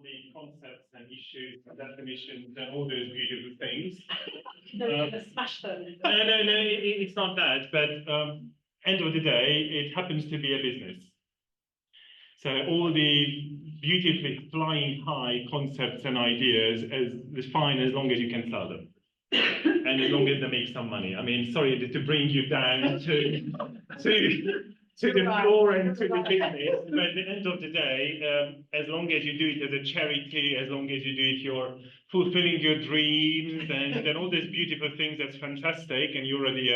the concepts and issues and definitions and all those beautiful things. Smash them. No, it's not that. But end of the day, it happens to be a business. So all the beautifully flying high concepts and ideas is fine as long as you can sell them. And as long as they make some money. I mean, sorry to bring you down to the floor and to the business, but at the end of the day, as long as you do it as a charity, as long as you do it, you're fulfilling your dreams and all these beautiful things, that's fantastic. And you're already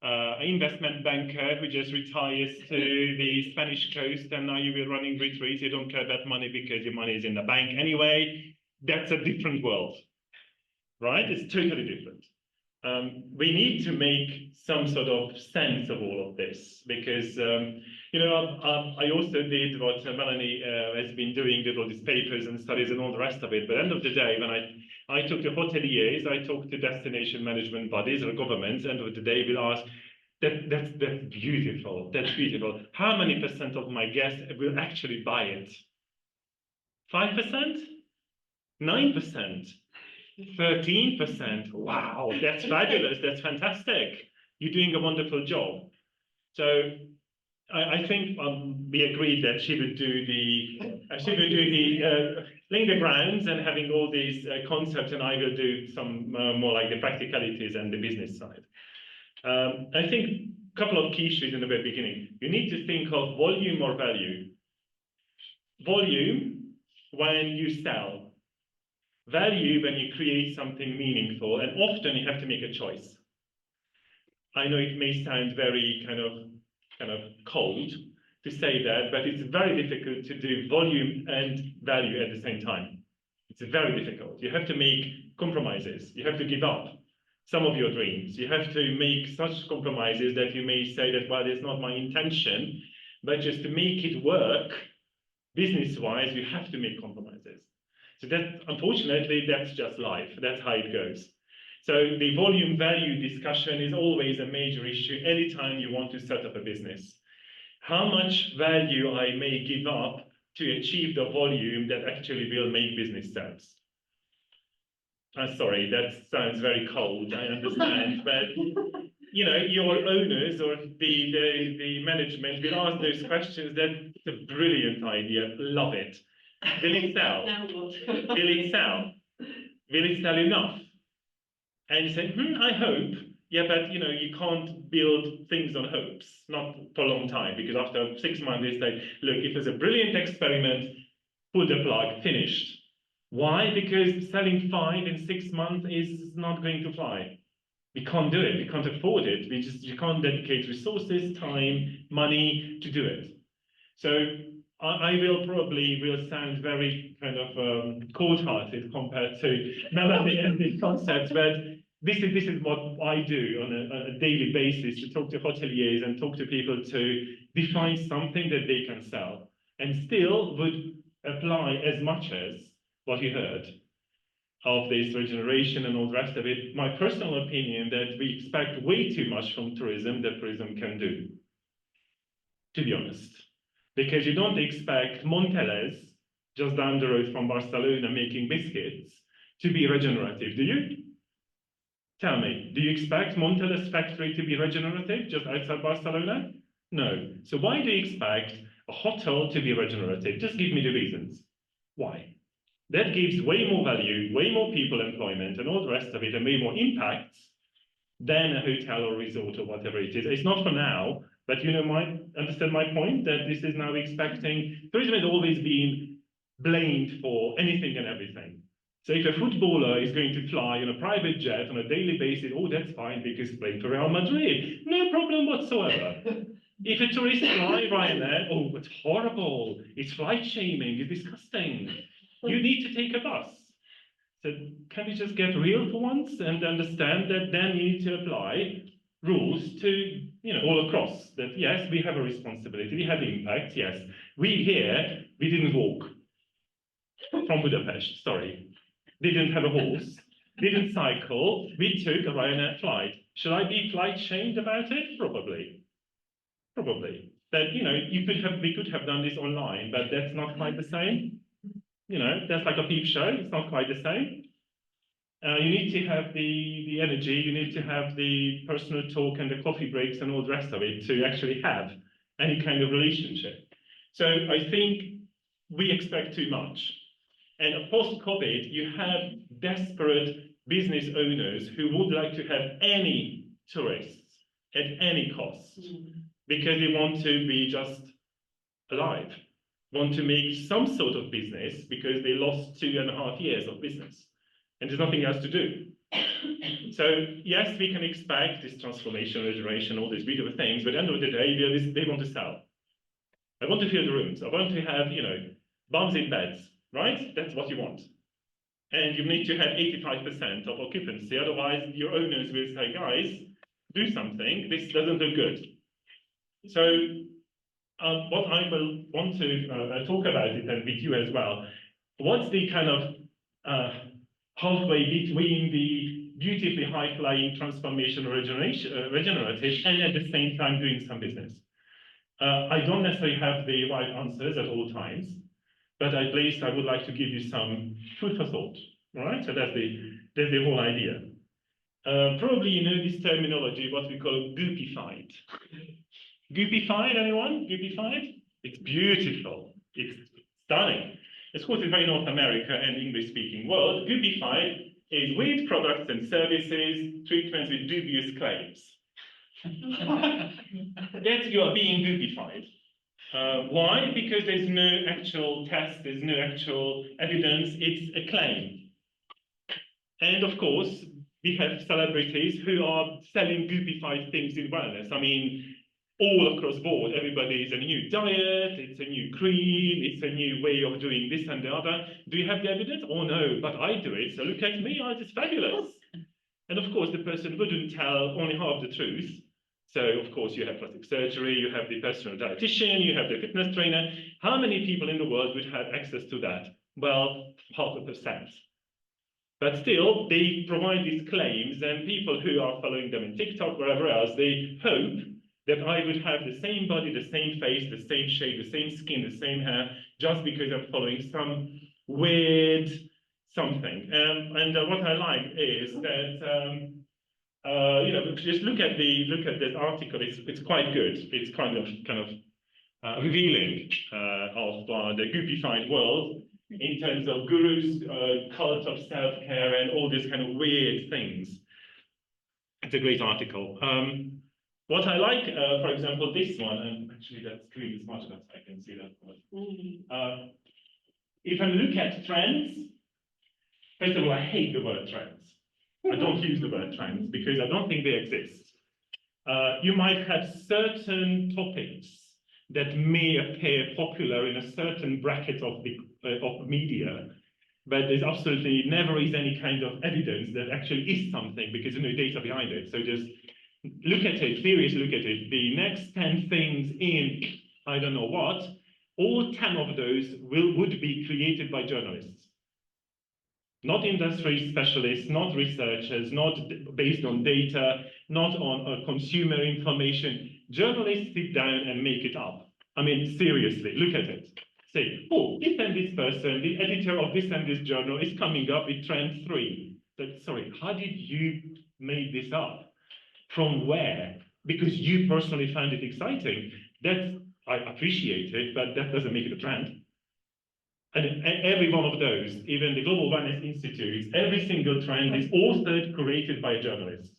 an investment banker who just retires to the Spanish coast, and now you will running retreats. You don't care about money because your money is in the bank anyway. That's a different world, right? It's totally different. We need to make some sort of sense of all of this because, I also did what Melanie has been doing, did all these papers and studies and all the rest of it. But at the end of the day, when I talk to hoteliers, I talk to destination management bodies or governments, end of the day, we'll ask, that's beautiful, that's beautiful. How many % of my guests will actually buy it? 5%? 9%? 13%. Wow, that's fabulous. That's fantastic. You're doing a wonderful job. So I think we agreed that she would do laying the grounds and having all these concepts, and I will do some more like the practicalities and the business side. I think a couple of key issues in the very beginning. You need to think of volume or value. Volume when you sell. Value when you create something meaningful, and often you have to make a choice. I know it may sound very kind of cold to say that, but it's very difficult to do volume and value at the same time. It's very difficult. You have to make compromises. You have to give up some of your dreams. You have to make such compromises that you may say that, well, it's not my intention, but just to make it work business-wise, you have to make compromises. So that, unfortunately, that's just life. That's how it goes. So the volume value discussion is always a major issue anytime you want to set up a business. How much value I may give up to achieve the volume that actually will make business sense. I'm sorry, that sounds very cold, I understand, but your owners or the management will ask those questions. That's a brilliant idea. Love it. Will it sell? Will it sell? Will it sell enough? And you say, I hope. Yeah, but you can't build things on hopes, not for a long time, because after 6 months they say, look, it was a brilliant experiment, pull the plug, finished. Why? Because selling 5 in 6 months is not going to fly. We can't do it. We can't afford it. You can't dedicate resources, time, money to do it. So I will sound very kind of cold-hearted compared to Melanie and these concepts, but this is what I do on a daily basis, to talk to hoteliers and talk to people to define something that they can sell and still would apply as much as what you heard of this regeneration and all the rest of it. My personal opinion that we expect way too much from tourism that tourism can do, to be honest. Because you don't expect Monteles, just down the road from Barcelona, making biscuits, to be regenerative, do you? Tell me, do you expect Monteles factory to be regenerative just outside Barcelona? No. So why do you expect a hotel to be regenerative? Just give me the reasons. Why? That gives way more value, way more people employment, and all the rest of it, and way more impacts than a hotel or resort or whatever it is. It's not for now. But understand my point, that this is now expecting, tourism has always been blamed for anything and everything. So if a footballer is going to fly on a private jet on a daily basis, oh, that's fine because he's playing for Real Madrid. No problem whatsoever. If a tourist fly Ryanair, oh, it's horrible. It's flight shaming, it's disgusting. You need to take a bus. So can we just get real for once and understand that then you need to apply rules to, all across, that yes, we have a responsibility, we have impact, yes. We didn't walk from Budapest, sorry. Didn't have a horse, didn't cycle, we took a Ryanair flight. Should I be flight shamed about it? Probably. That, we could have done this online, but that's not quite the same. you know, that's like a peep show. It's not quite the same. You need to have the energy, you need to have the personal talk and the coffee breaks and all the rest of it to actually have any kind of relationship. So I think we expect too much. And post-COVID, you have desperate business owners who would like to have any tourists at any cost because they want to be just alive, want to make some sort of business because they lost 2.5 years of business. And there's nothing else to do. So yes, we can expect this transformation, regeneration, all these beautiful things, but at the end of the day, they want to sell. I want to fill the rooms. I want to have, you know, bums in beds, right? That's what you want. And you need to have 85% of occupancy. Otherwise, your owners will say, guys, do something. This doesn't look good. So what I will want to talk about it and with you as well, what's the kind of halfway between the beautifully high-flying transformation regenerative and at the same time doing some business. I don't necessarily have the right answers at all times, but at least I would like to give you some food for thought. All right, so that's the whole idea. Probably you know this terminology, what we call goopified. Goopified, anyone? Goopified? It's beautiful. It's stunning. Of course, it's very North America and English-speaking world. Goopified is weird products and services, treatments with dubious claims. That's you are being goopified. Why? Because there's no actual test, there's no actual evidence, it's a claim. And of course, we have celebrities who are selling goopified things in wellness. I mean, all across board, everybody is a new diet, it's a new cream, it's a new way of doing this and the other. Do you have the evidence? Oh no, but I do it, so look at me, it's fabulous. And of course, the person wouldn't tell only half the truth. So of course, you have plastic surgery, you have the personal dietitian, you have the fitness trainer. How many people in the world would have access to that? Well, 0.5%. But still, they provide these claims, and people who are following them in TikTok, wherever else, they hope that I would have the same body, the same face, the same shape, the same skin, the same hair, just because I'm following some weird something. And what I like is that you know, just look at this article. It's quite good. It's kind of revealing of the goopified world in terms of gurus, cult of self-care, and all these kind of weird things. It's a great article. What I like, for example, this one, and actually that screen is much better, I can see that. If I look at trends, first of all, I hate the word trends. I don't use the word trends because I don't think they exist. You might have certain topics that may appear popular in a certain bracket of media, but there's absolutely never is any kind of evidence that actually is something because there's no data behind it. So just look at it, seriously look at it. The next 10 things in I don't know what, all 10 of those would be created by journalists. Not industry specialists, not researchers, not based on data, not on consumer information. Journalists sit down and make it up. I mean, seriously, look at it. Say, oh, this and this person, the editor of this and this journal is coming up with trend 3. But sorry, how did you make this up? From where? Because you personally found it exciting. I appreciate it, but that doesn't make it a trend. And every one of those, even the Global Wellness Institutes, every single trend is authored, created by a journalist.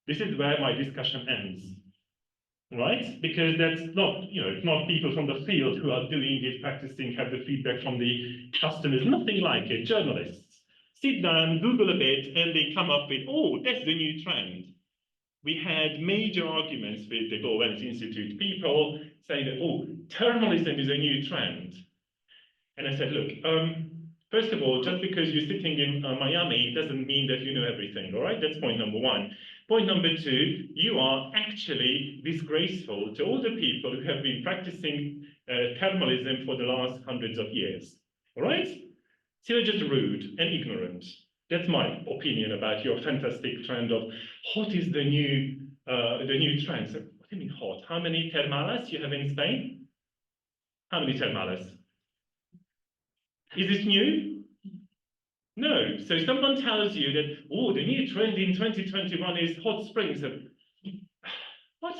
This is where my discussion ends, right? Because that's not, you know, it's not people from the field who are doing it, practicing, have the feedback from the customers, nothing like it, journalists. Sit down, Google a bit, and they come up with, oh, that's the new trend. We had major arguments with the Global Wellness Institute people saying that, oh, thermalism is a new trend. And I said, look, first of all, just because you're sitting in Miami doesn't mean that you know everything, all right? That's point number 1. Point number 2, you are actually disgraceful to all the people who have been practicing thermalism for the last hundreds of years, all right? So you're just rude and ignorant. That's my opinion about your fantastic trend of what is the new trend. So what do you mean hot? How many termales you have in Spain? How many termales? Is this new? No. So someone tells you that, oh, the new trend in 2021 is hot springs. What?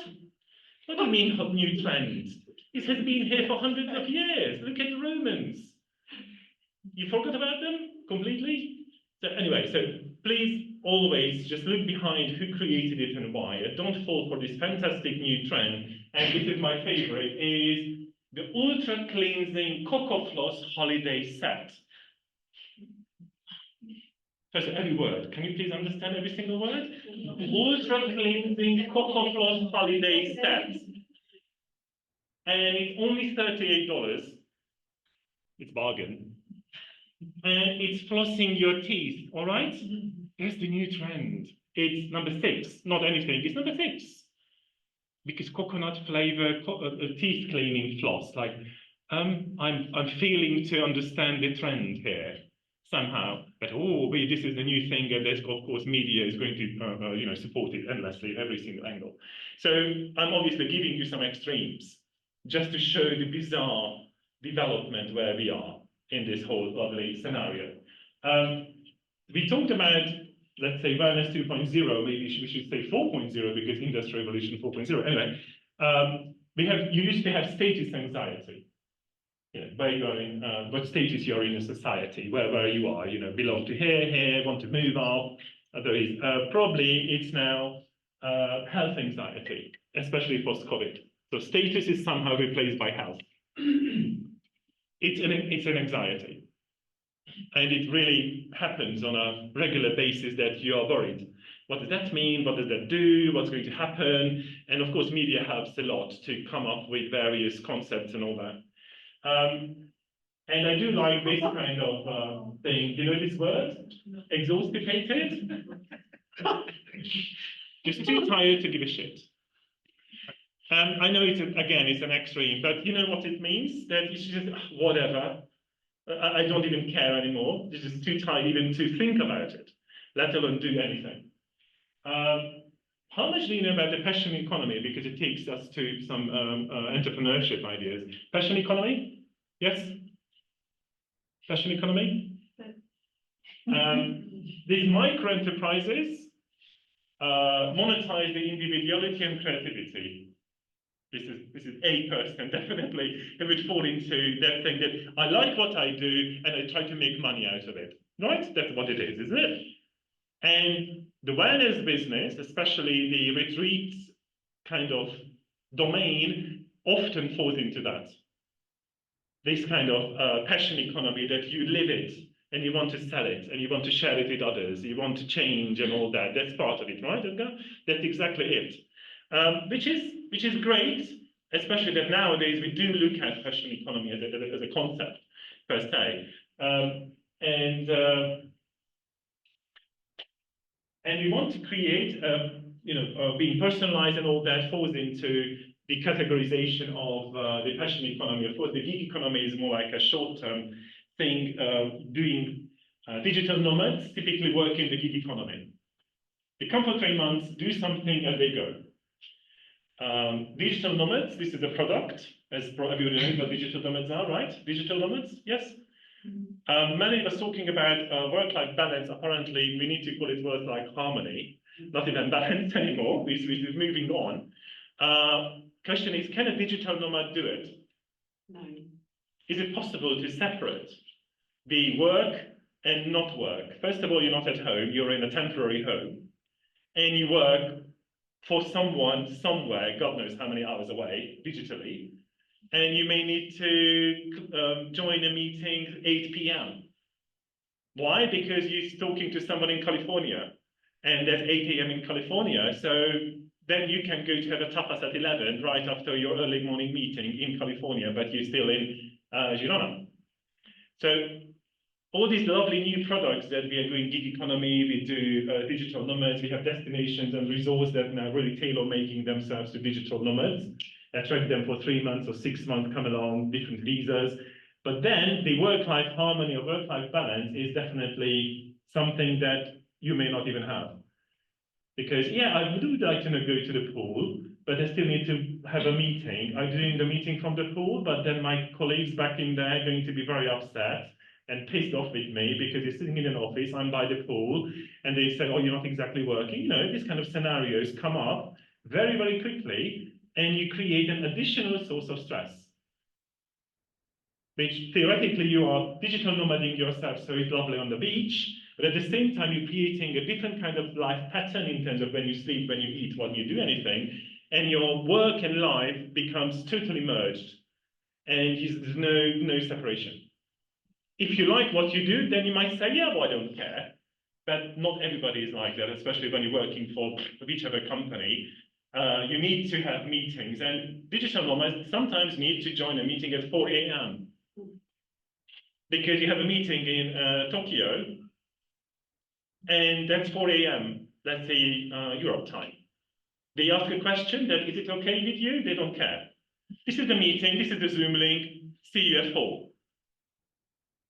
What do you mean hot new trend? It has been here for hundreds of years. Look at the Romans. You forgot about them completely? So anyway, so please always just look behind who created it and why. Don't fall for this fantastic new trend. And this is my favorite, is the Ultra Cleansing Coco Floss Holiday Set. First, every word. Can you please understand every single word? Ultra Cleansing Coco Floss Holiday Set. And it's only $38. It's bargain. And it's flossing your teeth, all right? That's the new trend. It's number 6, not anything, it's number 6. Because coconut flavor teeth cleaning floss, like, I'm feeling to understand the trend here somehow. But this is the new thing, and there's, of course, media is going to support it endlessly, every single angle. So I'm obviously giving you some extremes, just to show the bizarre development where we are in this whole lovely scenario. We talked about, let's say, wellness 2.0, maybe we should say 4.0, because Industrial Revolution 4.0. Anyway, you used to have status anxiety. Where you are in, what status you are in a society, where you are, belong to here, want to move up. There is probably it's now health anxiety, especially post-COVID. So status is somehow replaced by health. It's an anxiety. And it really happens on a regular basis that you are worried. What does that mean? What does that do? What's going to happen? And of course, media helps a lot to come up with various concepts and all that. And I do like this kind of thing. You know this word? Exhausticated? Just too tired to give a shit. I know it's an extreme, but you know what it means? That it's just whatever. I don't even care anymore. It's just too tired even to think about it, let alone do anything. How much do you know about the passion economy? Because it takes us to some entrepreneurship ideas. Passion economy? Yes? Passion economy? These micro enterprises monetize the individuality and creativity. This is a person definitely who would fall into that thing that I like what I do and I try to make money out of it. Right? That's what it is, isn't it? And the wellness business, especially the retreats kind of domain, often falls into that. This kind of passion economy that you live it and you want to sell it and you want to share it with others, you want to change and all that. That's part of it, right, Edgar? That's exactly it. Which is great, especially that nowadays we do look at passion economy as a concept per se, and we want to create, being personalized and all that falls into the categorization of the passion economy. Of course, the gig economy is more like a short-term thing, doing digital nomads typically work in the gig economy. They come for 3 months, do something, and they go. Digital nomads, this is a product, as everybody knows what digital nomads are, right? Digital nomads, yes? Melanie was talking about work-life balance. Apparently, we need to call it work-life harmony, not even balance anymore. This is moving on. Question is, can a digital nomad do it? No. Is it possible to separate the work and not work? First of all, you're not at home, you're in a temporary home, and you work for someone somewhere, God knows how many hours away, digitally, and you may need to join a meeting at 8 p.m. Why? Because you're talking to someone in California, and that's 8 a.m. in California, so then you can go to have a tapas at 11 right after your early morning meeting in California, but you're still in Girona. So all these lovely new products that we are doing gig economy, we do digital nomads, we have destinations and resorts that now really tailor-making themselves to digital nomads, attract them for 3 months or 6 months, come along, different visas. But then the work-life harmony or work-life balance is definitely something that you may not even have. Because, yeah, I would like to go to the pool, but I still need to have a meeting. I'm doing the meeting from the pool, but then my colleagues back in there are going to be very upset. and pissed off with me because you're sitting in an office, I'm by the pool, and they say, oh, you're not exactly working. You know, these kind of scenarios come up very, very quickly, and you create an additional source of stress, which theoretically you are digital nomading yourself, so it's lovely on the beach, but at the same time, you're creating a different kind of life pattern in terms of when you sleep, when you eat, when you do anything, and your work and life becomes totally merged, and there's no separation. If you like what you do, then you might say, yeah, well, I don't care. But not everybody is like that, especially when you're working for whichever company. You need to have meetings, and digital nomads sometimes need to join a meeting at 4 a.m. because you have a meeting in Tokyo, and that's 4 a.m. That's the Europe time. They ask a question that, is it okay with you? They don't care. This is the meeting, this is the Zoom link, see you at 4.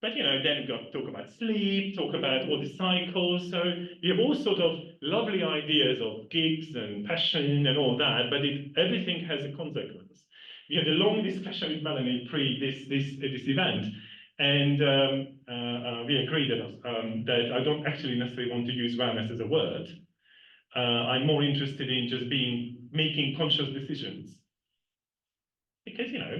But, you know, then we've got to talk about sleep, talk about all the cycles. So you have all sort of lovely ideas of gigs and passion and all that, but everything has a consequence. We had a long discussion with Melanie pre this event, and we agreed that I don't actually necessarily want to use wellness as a word. I'm more interested in just making conscious decisions. Because, you know,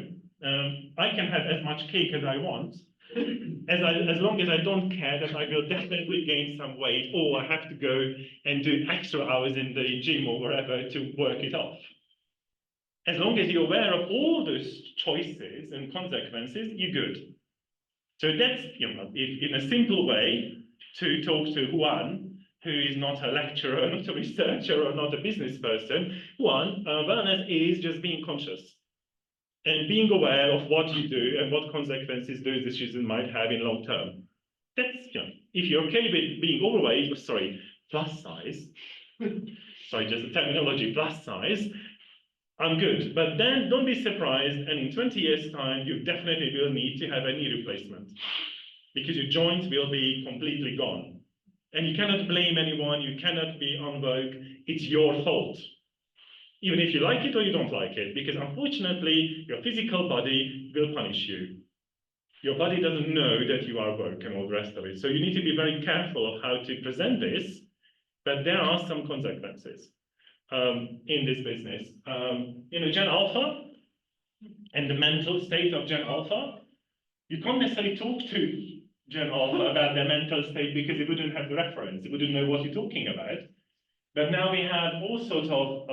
I can have as much cake as I want, as long as I don't care that I will definitely gain some weight, or I have to go and do extra hours in the gym or wherever to work it off. As long as you're aware of all those choices and consequences, you're good. So that's, you know, in a simple way, to talk to Juan, who is not a lecturer, not a researcher, or not a business person. Juan, wellness is just being conscious and being aware of what you do and what consequences those decisions might have in long term. That's, you know, if you're okay with being overweight, plus size, sorry, just the terminology, plus size, I'm good. But then don't be surprised, and in 20 years' time, you definitely will need to have a knee replacement because your joints will be completely gone. And you cannot blame anyone, you cannot be on vogue, it's your fault. Even if you like it or you don't like it, because unfortunately, your physical body will punish you. Your body doesn't know that you are woke and all the rest of it. So you need to be very careful of how to present this, but there are some consequences in this business. You know, Gen Alpha and the mental state of Gen Alpha, you can't necessarily talk to Gen Alpha about their mental state because it wouldn't have the reference, it wouldn't know what you're talking about. But now we have all sorts of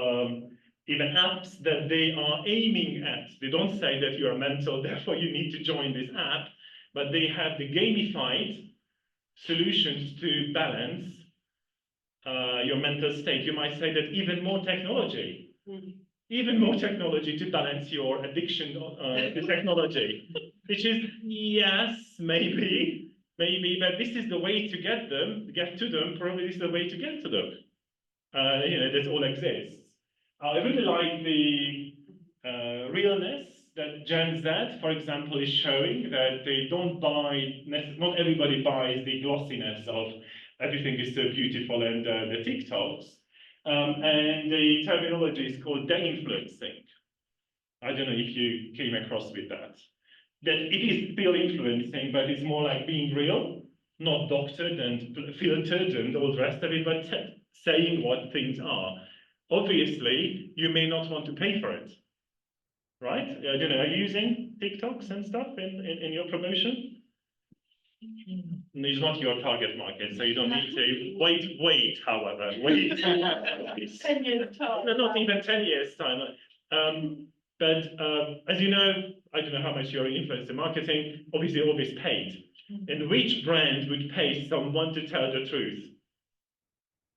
even apps that they are aiming at. They don't say that you are mental, therefore you need to join this app, but they have the gamified solutions to balance your mental state. You might say that even more technology, to balance your addiction to technology, which is, yes, maybe, but this is the way to get to them, probably this is the way to get to them. You know, this all exists. I really like the realness that Gen Z, for example, is showing, that they don't buy, not everybody buys the glossiness of everything is so beautiful and the TikToks. And the terminology is called de-influencing. I don't know if you came across with that. That it is still influencing, but it's more like being real, not doctored and filtered and all the rest of it, but saying what things are. Obviously, you may not want to pay for it, right? I don't know, are you using TikToks and stuff in your promotion? It's not your target market, so you don't need to wait, however, wait. 10 years time. No, not even 10 years time. But as you know, I don't know how much you're in influencer marketing, obviously all this paid. And which brand would pay someone to tell the truth?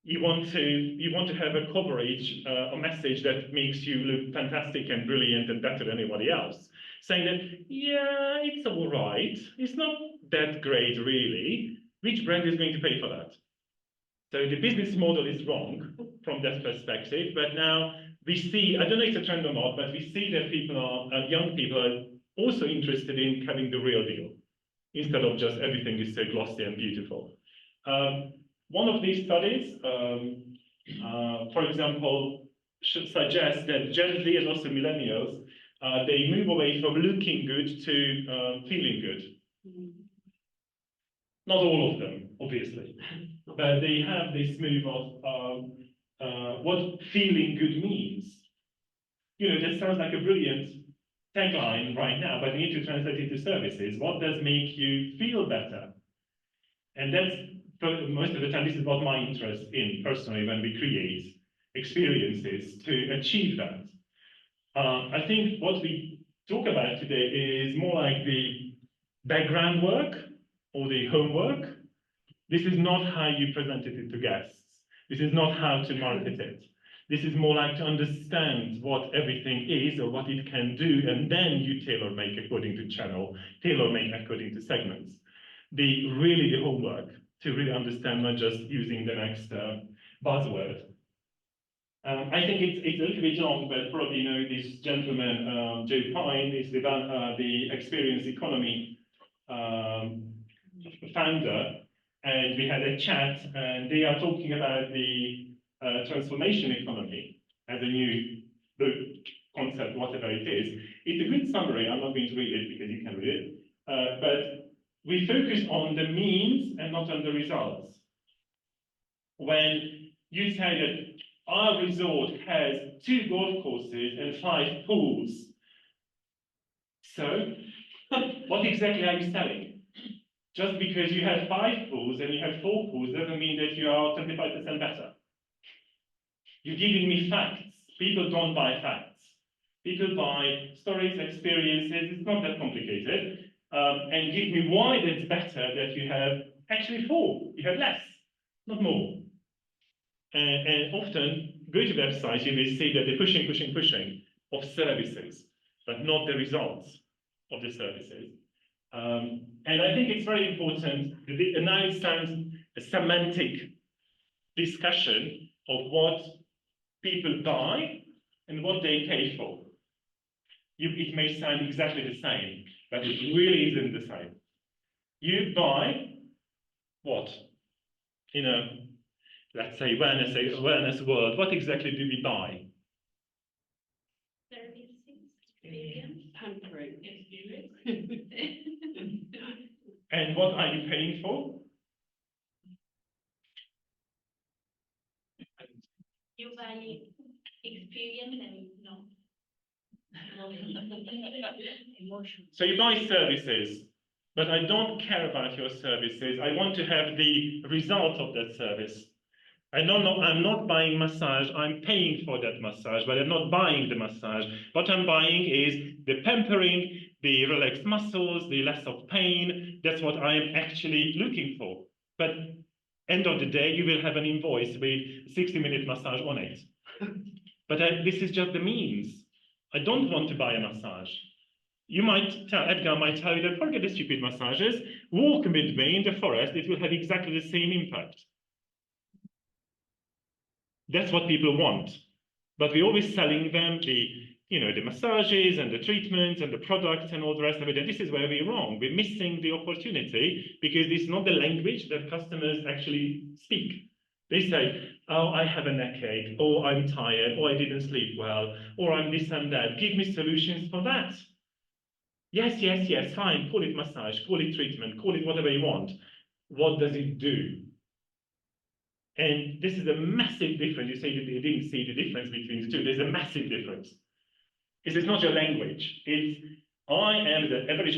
You want to have a coverage, a message that makes you look fantastic and brilliant and better than anybody else. Saying that, yeah, it's all right. It's not that great, really. Which brand is going to pay for that? So the business model is wrong from that perspective. But now we see, I don't know if it's a trend or not, but we see that young people are also interested in having the real deal instead of just everything is so glossy and beautiful. One of these studies, for example, should suggest that Gen Z and also millennials, they move away from looking good to feeling good. Not all of them, obviously, but they have this move of what feeling good means. You know, that sounds like a brilliant tagline right now, but you need to translate it to services. What does make you feel better? And that's, most of the time, this is what my interest in personally when we create experiences to achieve that. I think what we talk about today is more like the background work or the homework. This is not how you presented it to guests. This is not how to market it. This is more like to understand what everything is or what it can do, and then you tailor-make according to channel, tailor-make according to segments. Really the homework to really understand, not just using the next buzzword. I think it's a little bit long, but probably you know this gentleman, Joe Pine, is the experience economy founder, and we had a chat, and they are talking about the transformation economy as a new concept, whatever it is. It's a good summary. I'm not going to read it because you can read it, but we focus on the means and not on the results. When you say that our resort has 2 golf courses and 5 pools, so what exactly are you selling? Just because you have 5 pools and you have 4 pools doesn't mean that you are 25% better. You're giving me facts. People don't buy facts. People buy stories, experiences. It's not that complicated. And give me why it's better that you have actually 4. You have less, not more. And often, go to websites, you will see that they're pushing of services, but not the results of the services. And I think it's very important, and now it sounds a semantic discussion of what people buy and what they pay for. It may sound exactly the same, but it really isn't the same. You buy what? In a, let's say, wellness world, what exactly do we buy? Services, experience, pampering, experience. And what are you paying for? You buy experience and no. Emotion. So you buy services, but I don't care about your services. I want to have the result of that service. I'm not buying massage, I'm paying for that massage, but I'm not buying the massage. What I'm buying is the pampering, the relaxed muscles, the less of pain. That's what I'm actually looking for. But end of the day, you will have an invoice with 60-minute massage on it. But this is just the means. I don't want to buy a massage. You might tell, Edgar might tell you that forget the stupid massages, walk with me in the forest, it will have exactly the same impact. That's what people want. But we're always selling them the massages and the treatments and the products and all the rest of it. And this is where we're wrong. We're missing the opportunity because it's not the language that customers actually speak. They say, oh, I have a neck ache, or I'm tired, or I didn't sleep well, or I'm this and that. Give me solutions for that. Yes, fine. Call it massage, call it treatment, call it whatever you want. What does it do? And this is a massive difference. You say that you didn't see the difference between the two. There's a massive difference. It's not your language. It's I am the average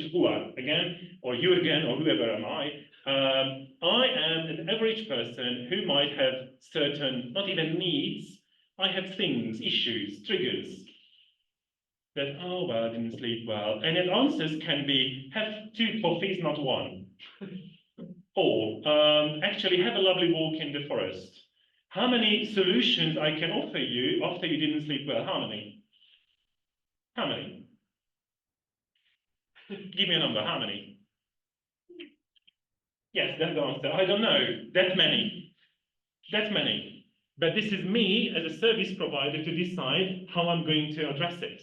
again, or you again, or whoever am I. I am an average person who might have certain, not even needs. I have things, issues, triggers. That, oh, well, I didn't sleep well. And the answers can be, have 2 coffees, not 1. Or actually have a lovely walk in the forest. How many solutions I can offer you after you didn't sleep well? How many? How many? Give me a number. How many? Yes, that's the answer. I don't know. That many. That many. But this is me as a service provider to decide how I'm going to address it.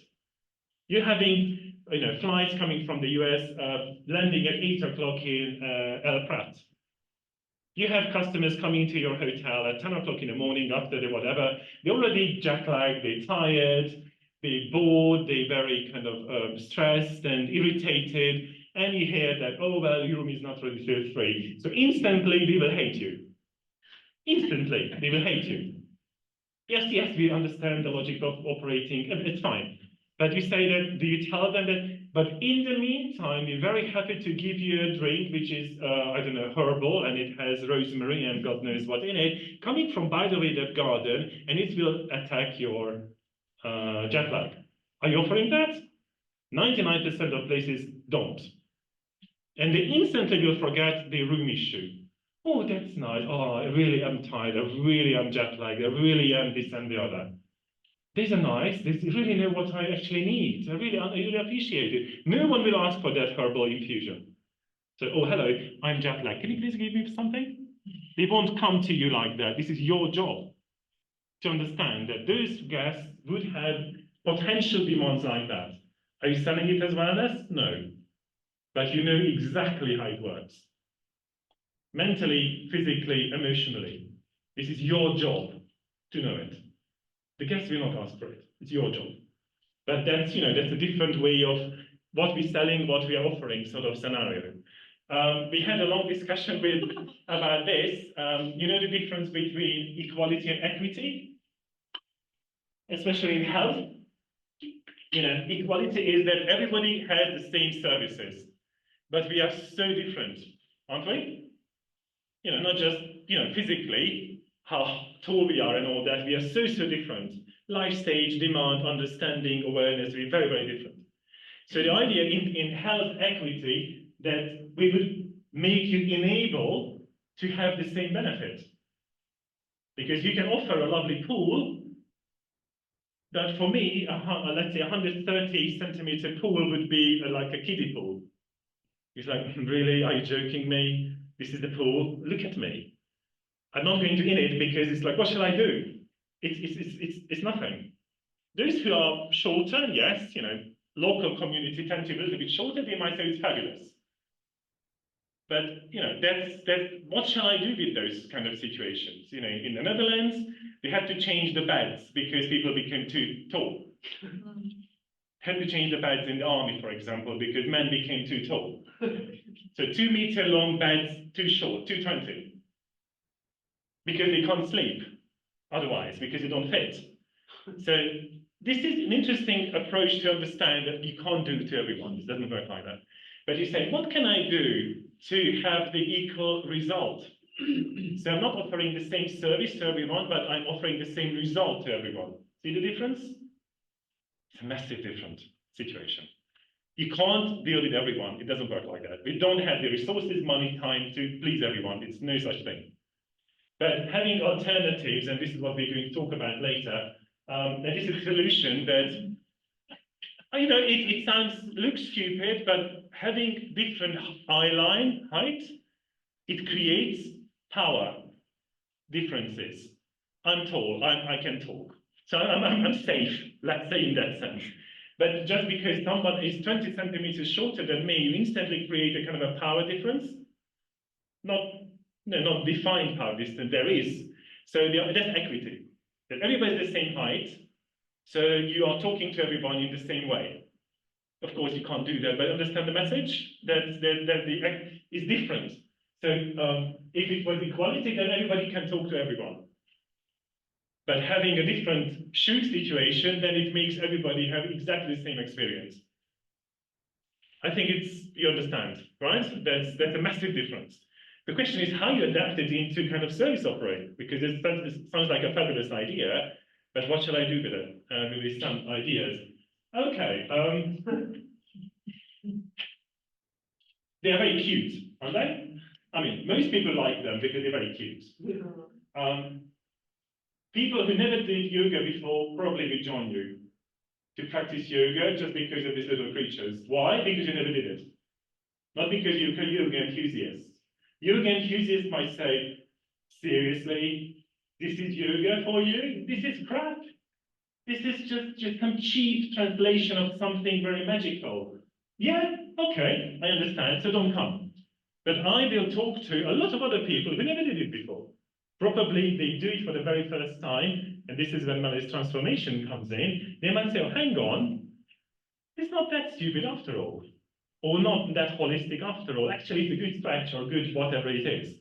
You're having flights coming from the US, landing at 8 o'clock in El Prat. You have customers coming to your hotel at 10 o'clock in the morning after the whatever. They're already jet-lagged, they're tired, they're bored, they're very kind of stressed and irritated. and you hear that, oh, well, your room is not ready till 3. So instantly, we will hate you. Instantly, they will hate you. Yes, we understand the logic of operating, it's fine. But you say that, do you tell them that, but in the meantime, we're very happy to give you a drink which is, I don't know, herbal, and it has rosemary and God knows what in it, coming from, by the way, that garden, and it will attack your jet lag. Are you offering that? 99% of places don't. And they instantly will forget the room issue. Oh, that's nice. Oh, I really am tired. I really am jet lagged. I really am this and the other. These are nice. They really know what I actually need. I really appreciate it. No one will ask for that herbal infusion. So, oh, hello, I'm jet lagged. Can you please give me something? They won't come to you like that. This is your job to understand that those guests would have potential demands like that. Are you selling it as wellness? No. But you know exactly how it works. Mentally, physically, emotionally. This is your job to know it. The guests will not ask for it. It's your job. But that's, that's a different way of what we're selling, what we are offering sort of scenario. We had a long discussion about this. The difference between equality and equity, especially in health. Equality is that everybody has the same services, but we are so different, aren't we? Not just, physically, how tall we are and all that, we are so different. Life stage, demand, understanding, awareness, we're very, very different. So the idea in health equity that we would make you enable to have the same benefit. Because you can offer a lovely pool, but for me, let's say 130 centimeter pool would be like a kiddie pool. It's like, really, are you joking me? This is the pool, look at me. I'm not going to in it because it's like, what shall I do? It's nothing. Those who are shorter, yes, local community tend to be a little bit shorter, they might say it's fabulous. But, that's what shall I do with those kind of situations? In the Netherlands, they had to change the beds because people became too tall. Had to change the beds in the army, for example, because men became too tall. So 2 meter long beds, too short, 220. Because they can't sleep otherwise, because they don't fit. So this is an interesting approach to understand that you can't do it to everyone. It doesn't work like that. But you say, what can I do to have the equal result? So I'm not offering the same service to everyone, but I'm offering the same result to everyone. See the difference? It's a massive different situation. You can't deal with everyone. It doesn't work like that. We don't have the resources, money, time to please everyone. It's no such thing. But having alternatives, and this is what we're going to talk about later, that is a solution that, it looks stupid, but having different eye line height, it creates power differences. I'm tall, I can talk. So I'm safe, let's say in that sense. But just because someone is 20 centimeters shorter than me, you instantly create a kind of a power difference. Not defined power distance, there is. So that's equity. That everybody's the same height, so you are talking to everyone in the same way. Of course, you can't do that, but understand the message that is different. So if it was equality, then everybody can talk to everyone. But having a different shoe situation, then it makes everybody have exactly the same experience. I think you understand, right? That's a massive difference. The question is how you adapt it into kind of service offering, because it sounds like a fabulous idea, but what shall I do with it? With some ideas. Okay. They are very cute, aren't they? I mean, most people like them because they're very cute. People who never did yoga before probably will join you to practice yoga just because of these little creatures. Why? Because you never did it. Not because you're a yoga enthusiast. Yoga enthusiasts might say, seriously, this is yoga for you? This is crap. This is just some cheap translation of something very magical. Yeah, okay, I understand, so don't come. But I will talk to a lot of other people who never did it before. Probably they do it for the very first time, and this is when Melanie's transformation comes in. They might say, oh, hang on, it's not that stupid after all. or not that holistic after all. Actually, it's a good stretch or good whatever it is.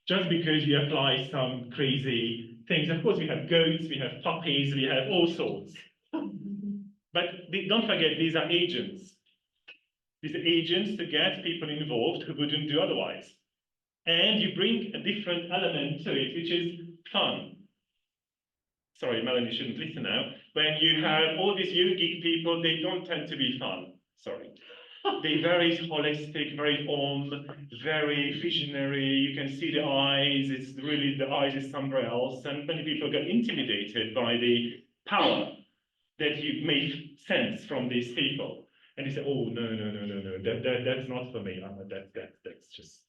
Just because you apply some crazy things. Of course, we have goats, we have puppies, we have all sorts. But don't forget, these are agents. These are agents to get people involved who wouldn't do otherwise. And you bring a different element to it, which is fun. Sorry, Melanie shouldn't listen now. When you have all these yogic people, they don't tend to be fun. Sorry. They're very holistic, very very visionary. You can see the eyes. It's really, the eyes is somewhere else. And many people get intimidated by the power that you make sense from these people. And they say, oh, no, that's not for me. That's just,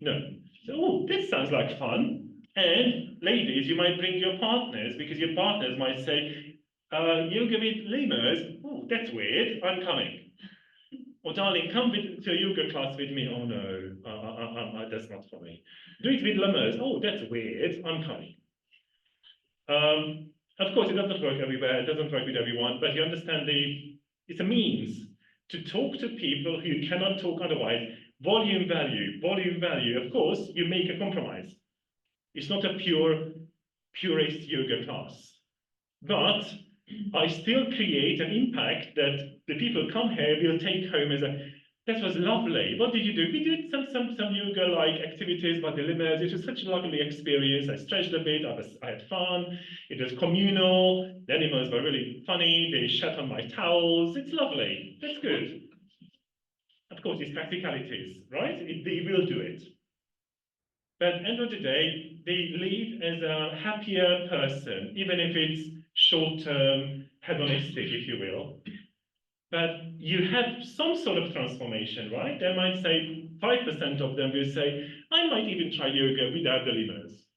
no. So, oh, this sounds like fun. And ladies, you might bring your partners, because your partners might say, yoga with lemurs, oh, that's weird, I'm coming. Or darling, come to a yoga class with me. Oh no, that's not for me. Do it with lemurs, oh, that's weird, I'm coming. Of course, it doesn't work everywhere, it doesn't work with everyone, but you understand it's a means to talk to people who cannot talk otherwise. Volume value, of course, you make a compromise. It's not a purist yoga class, but I still create an impact that the people come here will take home as that was lovely. What did you do? We did some yoga-like activities by the lemurs. It was such a lovely experience. I stretched a bit, I had fun. It was communal. The animals were really funny. They shat on my towels. It's lovely. That's good. Of course, it's practicalities, right? They will do it. But at the end of the day, they live as a happier person, even if it's short-term, hedonistic, if you will. But you have some sort of transformation, right? They might say, 5% of them will say, I might even try yoga without the lemurs.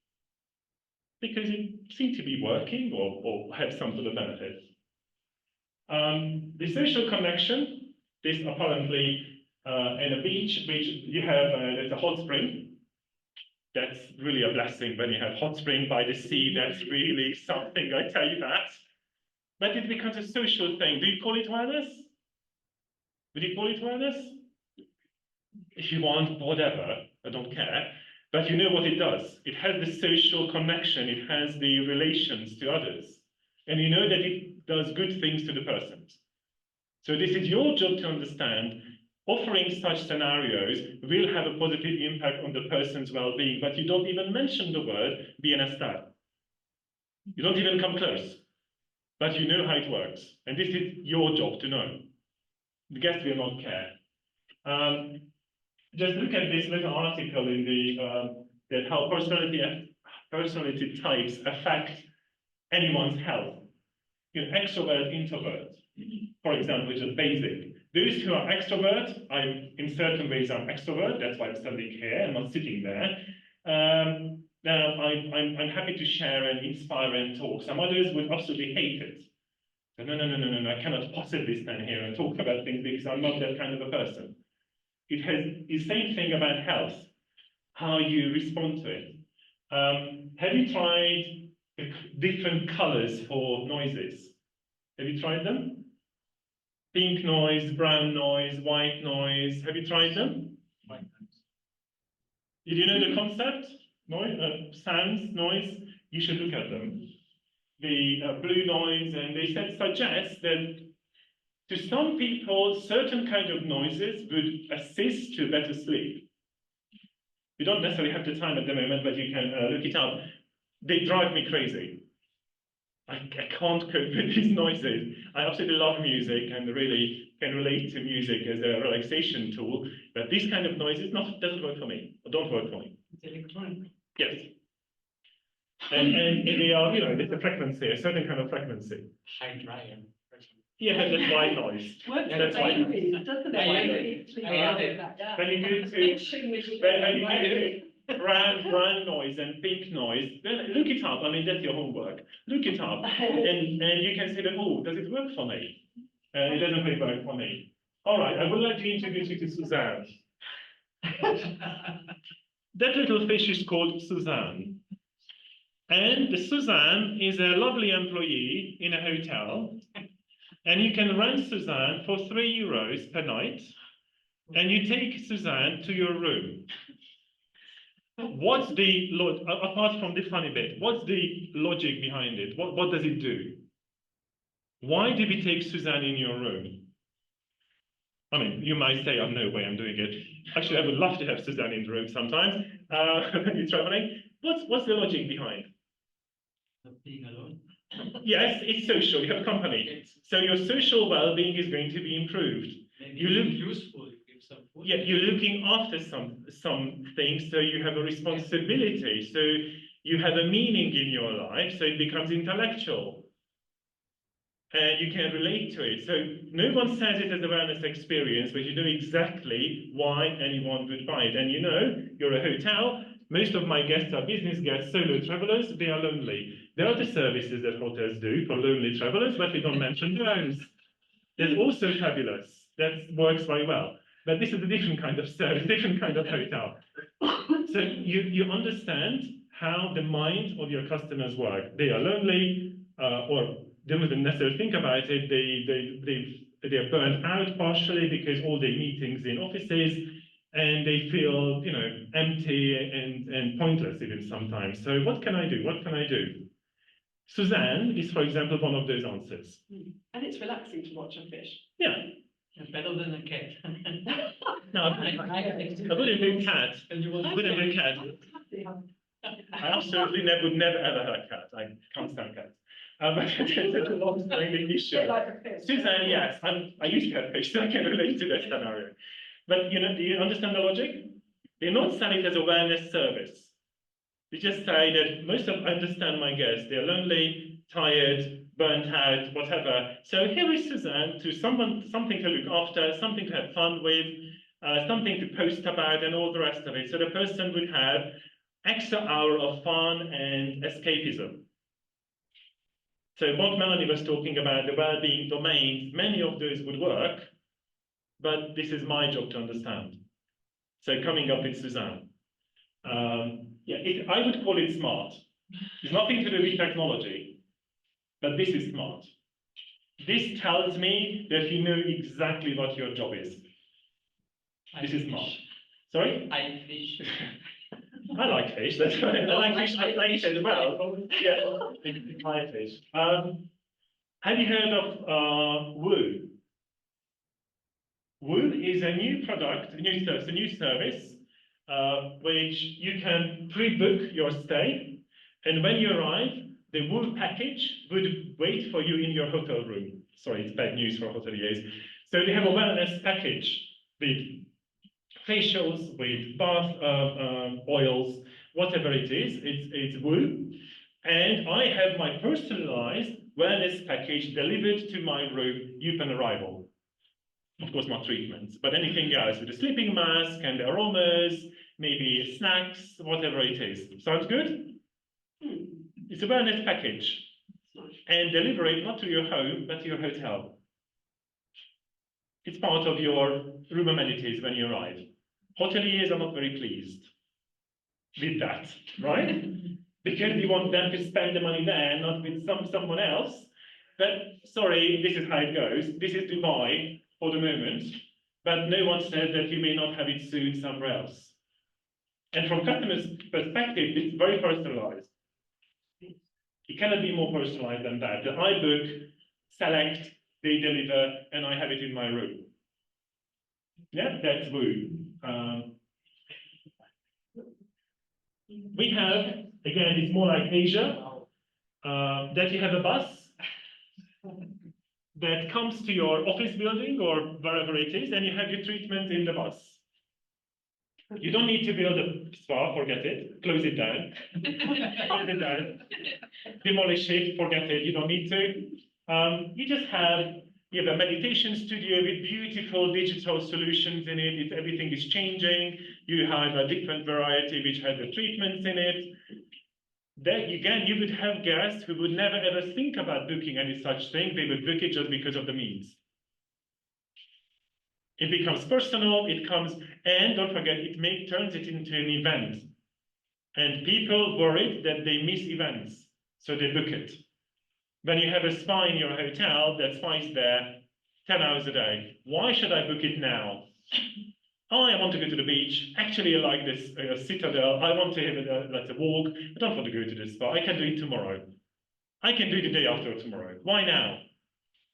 Because it seemed to be working or have some sort of benefit. The social connection, this apparently in a beach, which you have, there's a hot spring. That's really a blessing when you have hot spring by the sea. That's really something, I tell you that. But it becomes a social thing. Do you call it wellness? Would you call it wellness? If you want, whatever, I don't care. But you know what it does. It has the social connection. It has the relations to others. And you know that it does good things to the person. So this is your job to understand. Offering such scenarios will have a positive impact on the person's well-being, but you don't even mention the word bienestar. You don't even come close, but you know how it works. And this is your job to know. The guest will not care. Just look at this little article in that how personality types affect anyone's health. You know, extrovert, introvert, for example, which is basic. Those who are extrovert, in certain ways I'm extrovert, that's why I'm standing here and not sitting there. Now I'm happy to share and inspire and talk. Some others would absolutely hate it. So, no, I cannot possibly stand here and talk about things because I'm not that kind of a person. It has the same thing about health, how you respond to it. Have you tried different colors for noises? Have you tried them? Pink noise, brown noise, white noise. Have you tried them? White noise. Did you know the concept? Noise, sounds, noise. You should look at them. The blue noise, and they suggest that to some people, certain kind of noises would assist to better sleep. You don't necessarily have the time at the moment, but you can look it up. They drive me crazy. I can't cope with these noises. I absolutely love music and really can relate to music as a relaxation tool, but this kind of noises doesn't work for me, or don't work for me. It's electronic. Yes. And they are, you know, there's a frequency, a certain kind of frequency. High dryer. Yeah, that's white noise. That's white noise. Doesn't I it? When you go to brown noise and pink noise, then look it up. I mean, that's your homework. Look it up, and you can say that, oh, does it work for me? It doesn't really work for me. All right, I would like to introduce you to Suzanne. That little fish is called Suzanne. And Suzanne is a lovely employee in a hotel. And you can rent Suzanne for €3 per night. and you take Suzanne to your room. What's the apart from the funny bit? What's the logic behind it? What does it do? Why did we take Suzanne in your room? I mean, you might say, "Oh, no way, I'm doing it." Actually, I would love to have Suzanne in the room sometimes when you're traveling. What's the logic behind? Not being alone. Yes, it's social. You have company, so your social well-being is going to be improved. Maybe You look useful. Give some food. Yeah, you're looking after some things, so you have a responsibility. So you have a meaning in your life, so it becomes intellectual. And you can relate to it. So no one says it as a wellness experience, but you know exactly why anyone would buy it. And you know, you're a hotel. Most of my guests are business guests, solo travelers. They are lonely. There are the services that hotels do for lonely travelers, but we don't mention those. There's also fabulous. That works very well. But this is a different kind of service, different kind of hotel. So you understand how the mind of your customers work. They are lonely, or they wouldn't necessarily think about it. They are burnt out partially because all their meetings in offices, and they feel, you know, empty and pointless even sometimes. So what can I do? What can I do? Suzanne is, for example, one of those answers. And it's relaxing to watch a fish. Yeah. It's better than a cat. No, I wouldn't do cat. I wouldn't do cat. I absolutely would never ever have a cat. I can't stand cats. It's a long-standing issue. Suzanne, yes, I used to have fish, so I can relate to that scenario. But you know, do you understand the logic? They're not selling it as a wellness service. They just say that I understand my guests. They're lonely, tired, burnt out, whatever. So here is Suzanne to something to look after, something to have fun with, something to post about, and all the rest of it. So the person would have extra hour of fun and escapism. So what Melanie was talking about, the well-being domains, many of those would work, but this is my job to understand. So coming up with Suzanne. I would call it smart. It's nothing to do with technology, but this is smart. This tells me that you know exactly what your job is. This is smart. Sorry? I fish. I like fish. That's right. I like fish. I like fish as well. Yeah, I fish. Have you heard of Woo? Woo is a new product, a new service, which you can pre-book your stay, and when you arrive, the Woo package would wait for you in your hotel room. Sorry, it's bad news for hoteliers. So they have a wellness package with facials, with bath oils, whatever it is, it's Woo. And I have my personalized wellness package delivered to my room upon arrival. Of course, not treatments, but anything else with a sleeping mask and aromas, maybe snacks, whatever it is. Sounds good? It's a wellness package. And deliver it not to your home, but to your hotel. It's part of your room amenities when you arrive. Hoteliers are not very pleased with that, right? Because you want them to spend the money there, not with someone else. But sorry, this is how it goes. This is Dubai for the moment, but no one says that you may not have it soon somewhere else. And from customers' perspective, it's very personalized. It cannot be more personalized than that. That I book, select, they deliver, and I have it in my room. Yeah, that's Woo. We have, again, it's more like Asia, that you have a bus that comes to your office building or wherever it is, and you have your treatment in the bus. You don't need to build a spa, forget it, close it down, close it down, demolish it, forget it, you don't need to. You have a meditation studio with beautiful digital solutions in it. Everything is changing. You have a different variety which has the treatments in it. Then again, you would have guests who would never ever think about booking any such thing. They would book it just because of the means. It becomes personal, and don't forget, turns it into an event. And people worried that they miss events, so they book it. When you have a spa in your hotel, that spa is there 10 hours a day. Why should I book it now? I want to go to the beach. Actually, I like this citadel. I want to have let's walk. I don't want to go to the spa. I can do it tomorrow. I can do it the day after tomorrow. Why now?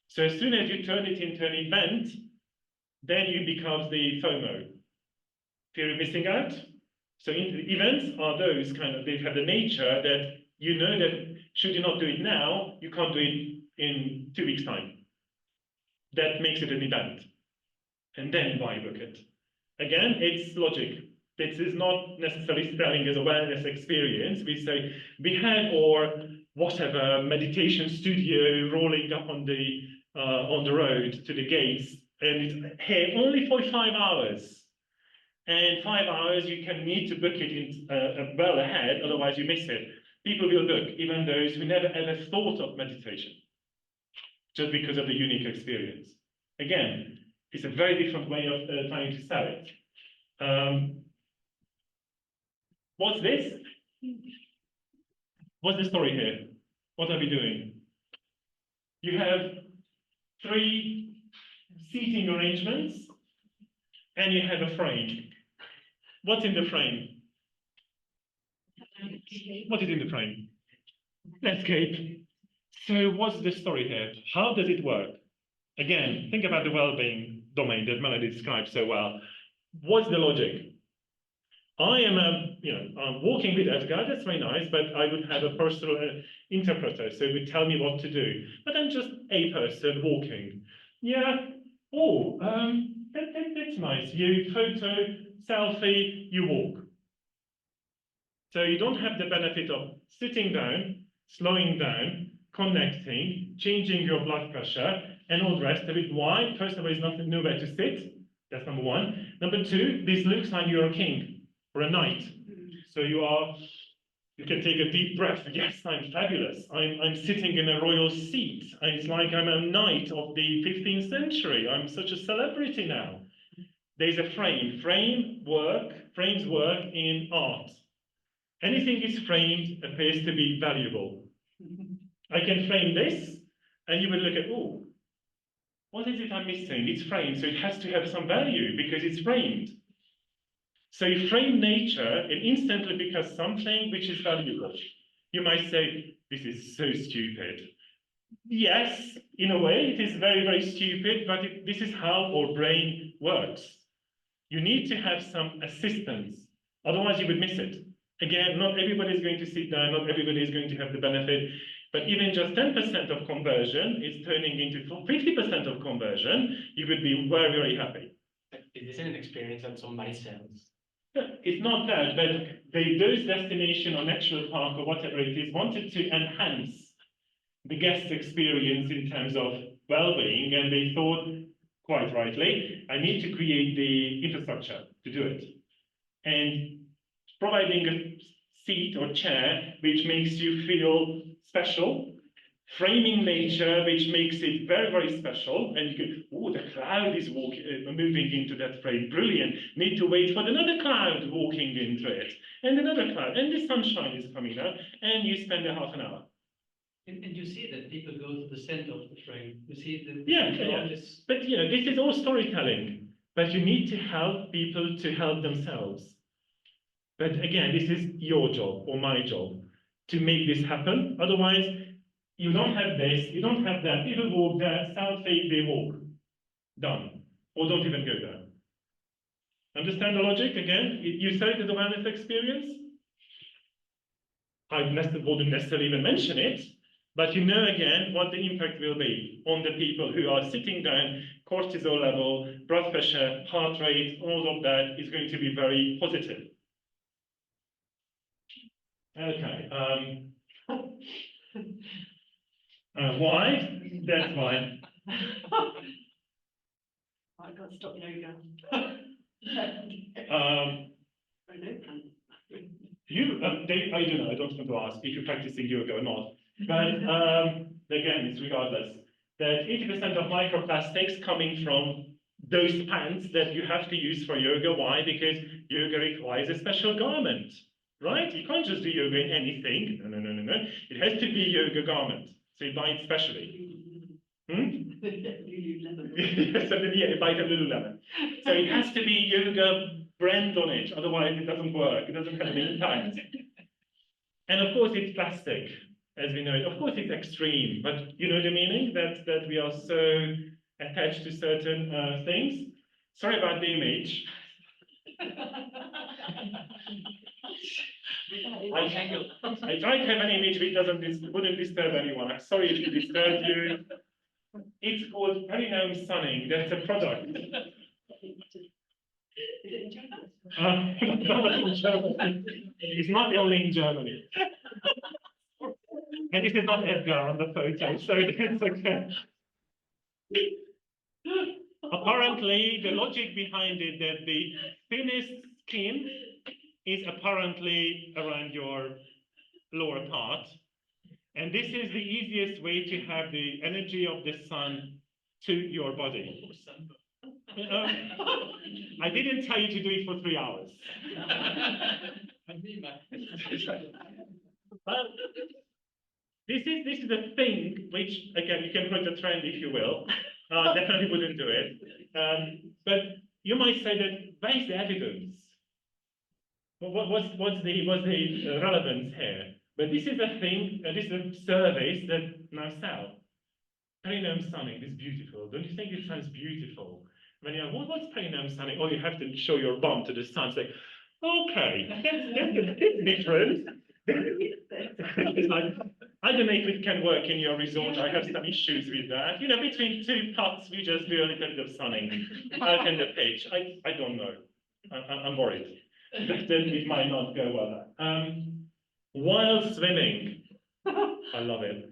So as soon as you turn it into an event, then you become the FOMO, fear of missing out. So events are those kind of, they have the nature that you know that should you not do it now, you can't do it in 2 weeks' time. That makes it an event. And then why book it? Again, it's logic. This is not necessarily selling as a wellness experience. We say we have our whatever meditation studio rolling up on the road to the gates, and it's here only for 5 hours. And 5 hours you can need to book it in well ahead, otherwise you miss it. People will book, even those who never ever thought of meditation, just because of the unique experience. Again, it's a very different way of trying to sell it. What's this? What's the story here? What are we doing? You have 3 seating arrangements, and you have a frame. What's in the frame? What is in the frame? Landscape. So what's the story here? How does it work? Again, think about the well-being domain that Melanie described so well. What's the logic? I am I'm walking with Edgar, that's very nice, but I would have a personal interpreter, so he would tell me what to do. But I'm just a person walking. Yeah, oh, that's nice. You photo, selfie, you walk. So you don't have the benefit of sitting down, slowing down, connecting, changing your blood pressure, and all the rest of it. Why? First of all, it's nowhere to sit. That's number one. Number two, this looks like you're a king or a knight. So you can take a deep breath. Yes, I'm fabulous. I'm sitting in a royal seat. It's like I'm a knight of the 15th century. I'm such a celebrity now. There's a frame. Frames work in art. Anything is framed appears to be valuable. I can frame this, and you will look at, oh, what is it I'm missing? It's framed, so it has to have some value because it's framed. So you frame nature, and instantly becomes something which is valuable. You might say, this is so stupid. Yes, in a way, it is very, very stupid, but this is how our brain works. You need to have some assistance, otherwise you would miss it. Again, not everybody is going to sit down, not everybody is going to have the benefit, but even just 10% of conversion is turning into 50% of conversion, you would be very, very happy. Is this an experience that somebody sells? It's not that, but those destination or natural park or whatever it is wanted to enhance the guest experience in terms of well-being, and they thought, quite rightly, I need to create the infrastructure to do it. And providing a seat or chair which makes you feel special, framing nature which makes it very, very special, and you go, oh, the cloud is moving into that frame, brilliant. Need to wait for another cloud walking into it, and another cloud, and the sunshine is coming out, and you spend a half an hour. And you see that people go to the center of the frame. You see that. Yeah. But this is all storytelling. But you need to help people to help themselves. But again, this is your job or my job to make this happen. Otherwise, you don't have this, you don't have that. People walk there, selfie, they walk. Done. Or don't even go there. Understand the logic again? You said it as a wellness experience. I wouldn't necessarily even mention it, but you know again what the impact will be on the people who are sitting down, cortisol level, blood pressure, heart rate, all of that is going to be very positive. Okay. Why? That's why. I can't stop yoga. I don't know. I don't want to ask if you're practicing yoga or not. But again, it's regardless. That 80% of microplastics coming from those pants that you have to use for yoga. Why? Because yoga requires a special garment. Right? You can't just do yoga in anything. No. It has to be a yoga garment. So you buy it specially. So yeah, buy the Lululemon. So it has to be yoga brand on it, otherwise it doesn't work. It doesn't have an impact. And of course, it's plastic, as we know it. Of course, it's extreme, but you know the meaning that we are so attached to certain things. Sorry about the image. I try to have an image which wouldn't disturb anyone. I'm sorry if it disturbed you. It's called perineum sunning. That's a product. It's not only in Germany. And this is not Edgar on the photo, so it's okay. Apparently, the logic behind it that the thinnest skin is apparently around your lower part. And this is the easiest way to have the energy of the sun to your body. I didn't tell you to do it for 3 hours. This is a thing which, again, you can put a trend if you will. Definitely wouldn't do it. But you might say that, where is the evidence? What's the relevance here? But this is a thing, this is a service that now sell. Perineum sunning is beautiful. Don't you think it sounds beautiful? When you're, what's perineum sunning? Oh, you have to show your bum to the sun. It's like, okay, that's different. It's like, I don't know if it can work in your resort. I have some issues with that. You know, between two pots, we just do a little bit of sunning out in the pitch. I don't know. I'm worried that it might not go well. Wild swimming. I love it.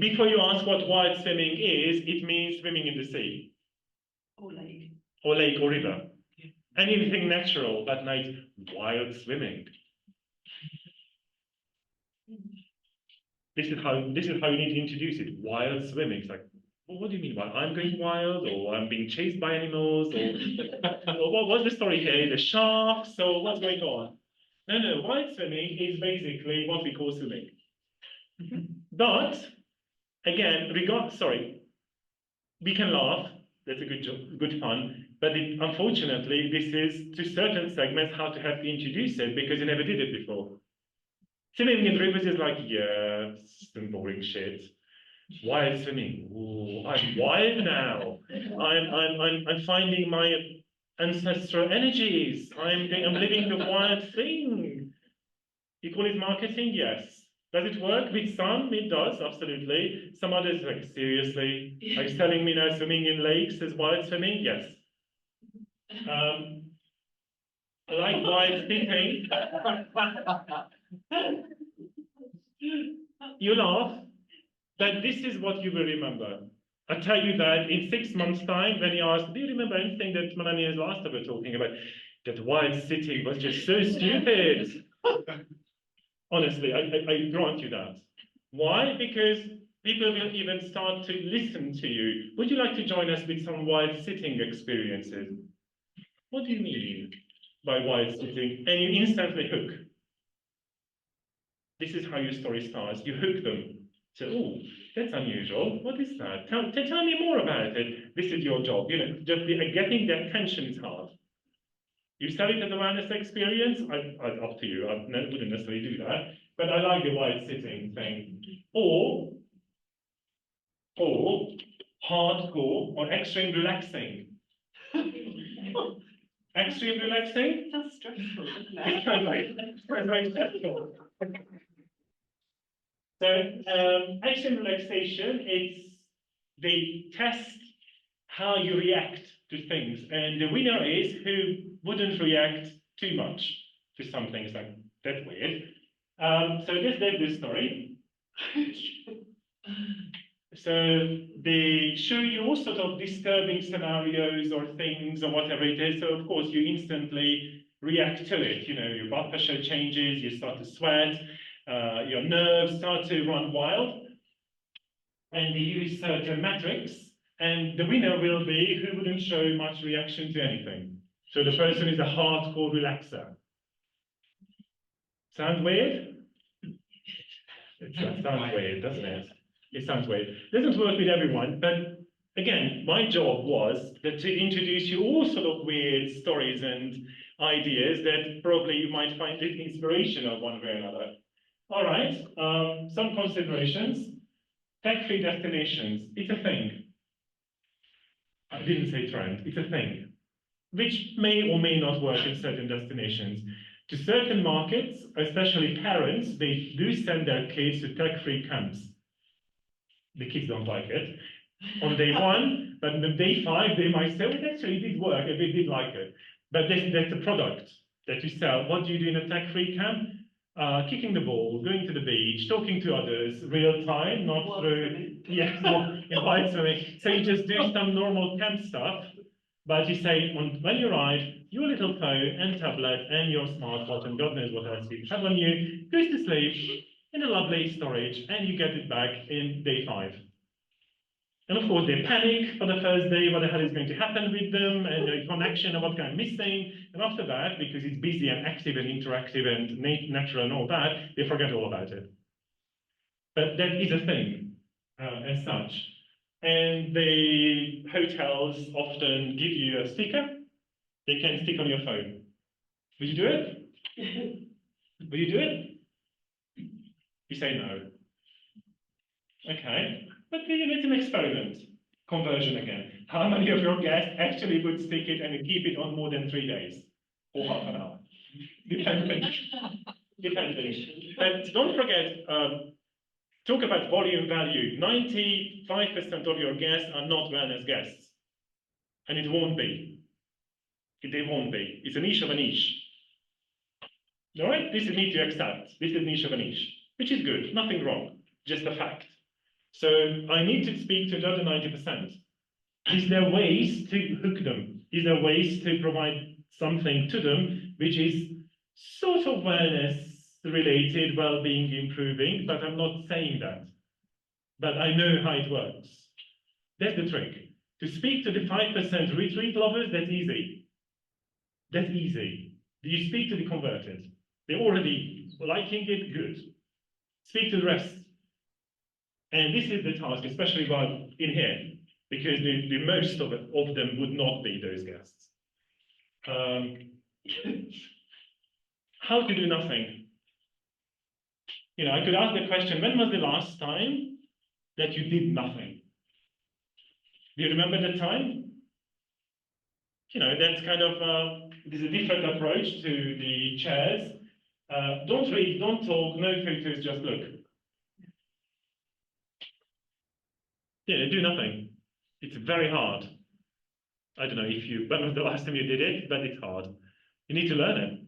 Before you ask what wild swimming is, it means swimming in the sea. Or lake. Or lake or river. Anything natural, that night, wild swimming. This is how you need to introduce it. Wild swimming. It's like, well, what do you mean? Well, I'm going wild, or I'm being chased by animals, or what's the story here? The sharks, or what's going on? No, wild swimming is basically what we call swimming. But again, we can laugh. That's a good job, good fun. But unfortunately, this is to certain segments how to have to introduce it because you never did it before. Swimming in rivers is like, yeah, some boring shit. Wild swimming. Ooh, I'm wild now. I'm finding my ancestral energies. I'm living the wild thing. You call it marketing? Yes. Does it work with some? It does, absolutely. Some others like, seriously? Are you telling me now swimming in lakes is wild swimming? Yes. I like wild swimming. You laugh, but this is what you will remember. I tell you that in 6 months' time, when you ask, do you remember anything that Melanie and László were talking about? That wild sitting was just so stupid. Honestly, I grant you that. Why? Because people will even start to listen to you. Would you like to join us with some wild sitting experiences? What do you mean by wild sitting? And you instantly hook. This is how your story starts. You hook them. So, oh, that's unusual. What is that? Tell me more about it. This is your job. You know, just getting their attention is hard. You sell it as a wellness experience, up to you. I wouldn't necessarily do that. But I like the wild sitting thing. Or hardcore or extreme relaxing. Extreme relaxing? That's stressful, isn't It's it? kind of like stressful. So extreme relaxation, they test how you react to things. And the winner is who wouldn't react too much to some things like, that's weird. So this is the story. So they show you all sort of disturbing scenarios or things or whatever it is. So of course you instantly react to it. You know, your blood pressure changes, you start to sweat, your nerves start to run wild. And they use certain metrics. And the winner will be who wouldn't show much reaction to anything. So the person is a hardcore relaxer. Sound weird? It sounds weird, doesn't it? It sounds weird. It doesn't work with everyone, but again, my job was that to introduce you all sort of weird stories and ideas that probably you might find it inspirational one way or another. All right, some considerations. Tech-free destinations, it's a thing. I didn't say trend, it's a thing, which may or may not work in certain destinations. To certain markets, especially parents, they do send their kids to tech-free camps. The kids don't like it on day one, but on day 5, they might say, well, it actually did work, and they did like it. But that's the product that you sell. What do you do in a tech-free camp? Kicking the ball, going to the beach, talking to others, real time, not through, yes, invite swimming. So you just do some normal camp stuff, but you say, when you arrive, your little phone and tablet and your smartwatch and God knows what else you have on you goes to sleep in a lovely storage, and you get it back in day 5. And of course, they panic for the first day, what the hell is going to happen with them, and the connection and what kind of missing. And after that, because it's busy and active and interactive and natural and all that, they forget all about it. But that is a thing as such. And the hotels often give you a sticker they can stick on your phone. Will you do it? Will you do it? You say no. Okay. But it's an experiment. Conversion again. How many of your guests actually would stick it and keep it on more than 3 days? Or half an hour? Depending. Depending. But don't forget, talk about volume value. 95% of your guests are not wellness guests. And it won't be. They won't be. It's a niche of a niche. All right? This is need to accept. This is niche of a niche, which is good. Nothing wrong. Just a fact. So I need to speak to the other 90%. Is there ways to hook them? Is there ways to provide something to them which is sort of wellness related, well-being improving, but I'm not saying that. But I know how it works. That's the trick. To speak to the 5% retreat lovers, that's easy. That's easy. Do you speak to the converted? They're already liking it, good. Speak to the rest. And this is the task, especially in here, because the most of them would not be those guests. How to do nothing? You know, I could ask the question, when was the last time that you did nothing? Do you remember that time? You know, that's kind of, there's a different approach to the chairs. Don't read, don't talk, no photos, just look. Yeah, do nothing. It's very hard. I don't know when was the last time you did it, but it's hard. You need to learn it.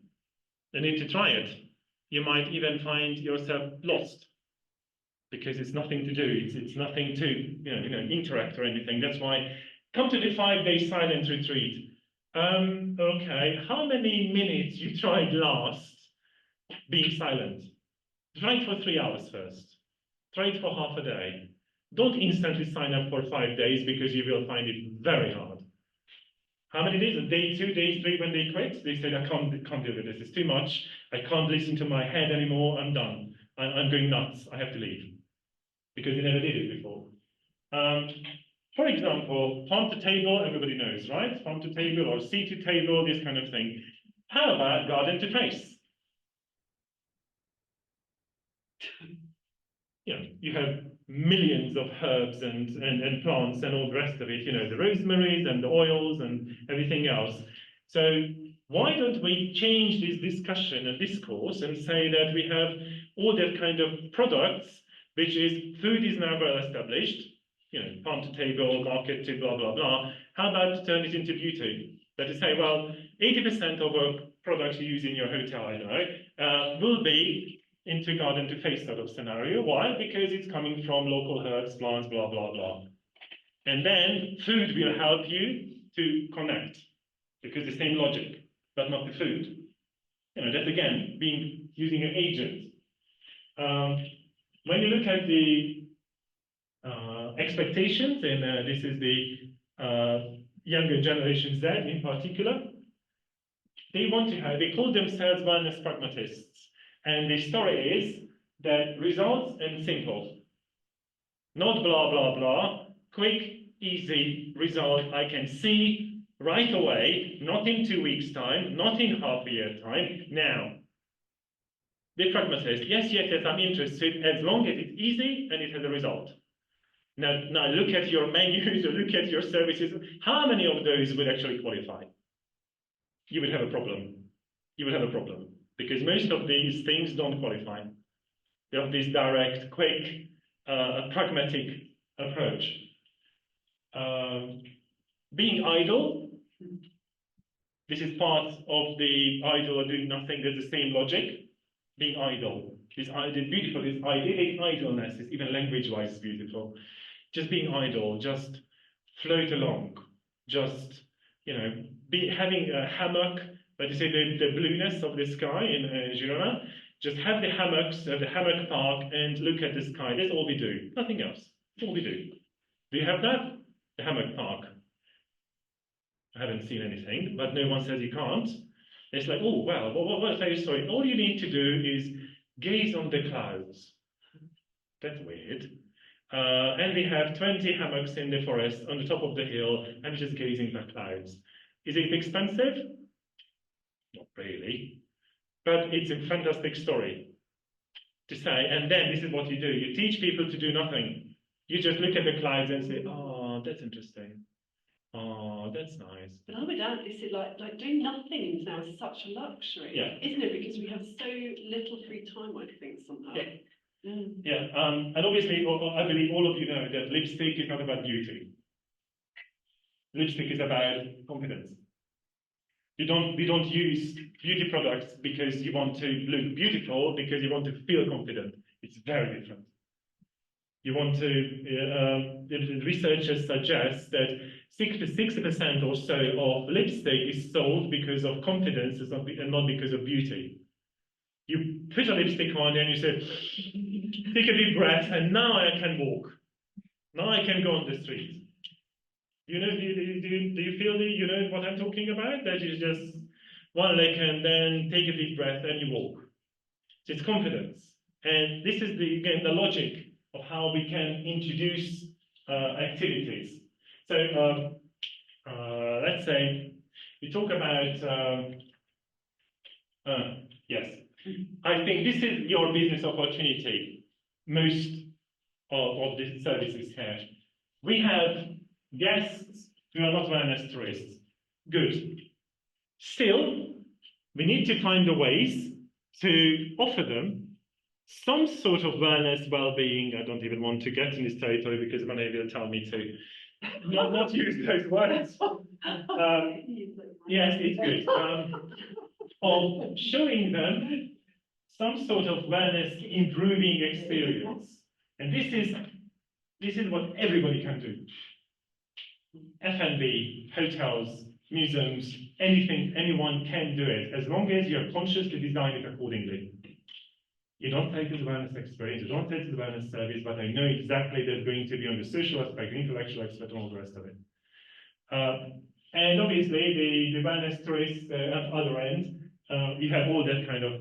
You need to try it. You might even find yourself lost because it's nothing to do. It's nothing to interact or anything. That's why come to the 5-day silent retreat. Okay, how many minutes you tried last being silent? Try it for 3 hours first. Try it for half a day. Don't instantly sign up for 5 days because you will find it very hard. How many days? Day 2, day 3 when they quit? They said, I can't deal with this. It's too much. I can't listen to my head anymore. I'm done. I'm going nuts. I have to leave. Because they never did it before. For example, farm to table, everybody knows, right? Farm to table or sea to table, this kind of thing. How about garden to face? You have millions of herbs and plants and all the rest of it, the rosemaries and the oils and everything else. So why don't we change this discussion and discourse and say that we have all that kind of products, which is food is now well established, farm to table, market to blah, blah, blah. How about turn it into beauty? That is say, well, 80% of our products you use in your hotel, I know, will be into garden to face sort of scenario. Why? Because it's coming from local herbs, plants, blah, blah, blah. And then food will help you to connect because the same logic, but not the food. That's again, using an agent. When you look at the expectations, and this is the younger generation Z in particular, they call themselves wellness pragmatists. And the story is that results and simple, not blah, blah, blah, quick, easy result I can see right away, not in 2 weeks' time, not in half a year time, now. Be pragmatist. Yes, I'm interested as long as it's easy and it has a result. Now look at your menus or look at your services. How many of those would actually qualify? You would have a problem. You would have a problem because most of these things don't qualify. You have this direct, quick, pragmatic approach. Being idle, this is part of the idle or doing nothing. There's the same logic. Being idle. This beautiful, this idyllic idleness is even language-wise beautiful. Just being idle, just float along, just, having a hammock, but you say the blueness of the sky in Girona, just have the hammocks, have the hammock park and look at the sky. That's all we do, nothing else. That's all we do. Do you have that? The hammock park. I haven't seen anything, but no one says you can't. It's like, oh, well, what are you sorry? All you need to do is gaze on the clouds. That's weird. And we have 20 hammocks in the forest on the top of the hill, and we're just gazing at clouds. Is it expensive? Not really. But it's a fantastic story to say. And then this is what you do. You teach people to do nothing. You just look at the clouds and say, oh, that's interesting. Oh, that's nice. But I would add, this is like doing nothing is now such a luxury, isn't it? Because we have so little free time, I think, somehow. Yeah. Yeah, and obviously, I believe all of you know that lipstick is not about beauty. Lipstick is about confidence. We don't use beauty products because you want to look beautiful, because you want to feel confident. It's very different. You want to, the researchers suggest that 60% or so of lipstick is sold because of confidence and not because of beauty. You put a lipstick on and you say, take a deep breath, and now I can walk. Now I can go on the street. Do you feel what I'm talking about? That is just one leg and then take a deep breath and you walk. It's confidence. And this is again the logic of how we can introduce activities. So let's say we talk about yes. I think this is your business opportunity. Most of the services here. We have guests who are not wellness tourists. Good. Still, we need to find the ways to offer them some sort of wellness, well-being. I don't even want to get in this territory because Melanie will tell me to not use those words. Yes, it's good. Of showing them some sort of wellness improving experience. And this is what everybody can do. F&B, hotels, museums, anything, anyone can do it, as long as you're consciously design it accordingly. You don't take the wellness experience, you don't take the wellness service, but I know exactly there's going to be on the social aspect, the intellectual aspect, and all the rest of it. And obviously, the wellness tourists at the other end, you have all that kind of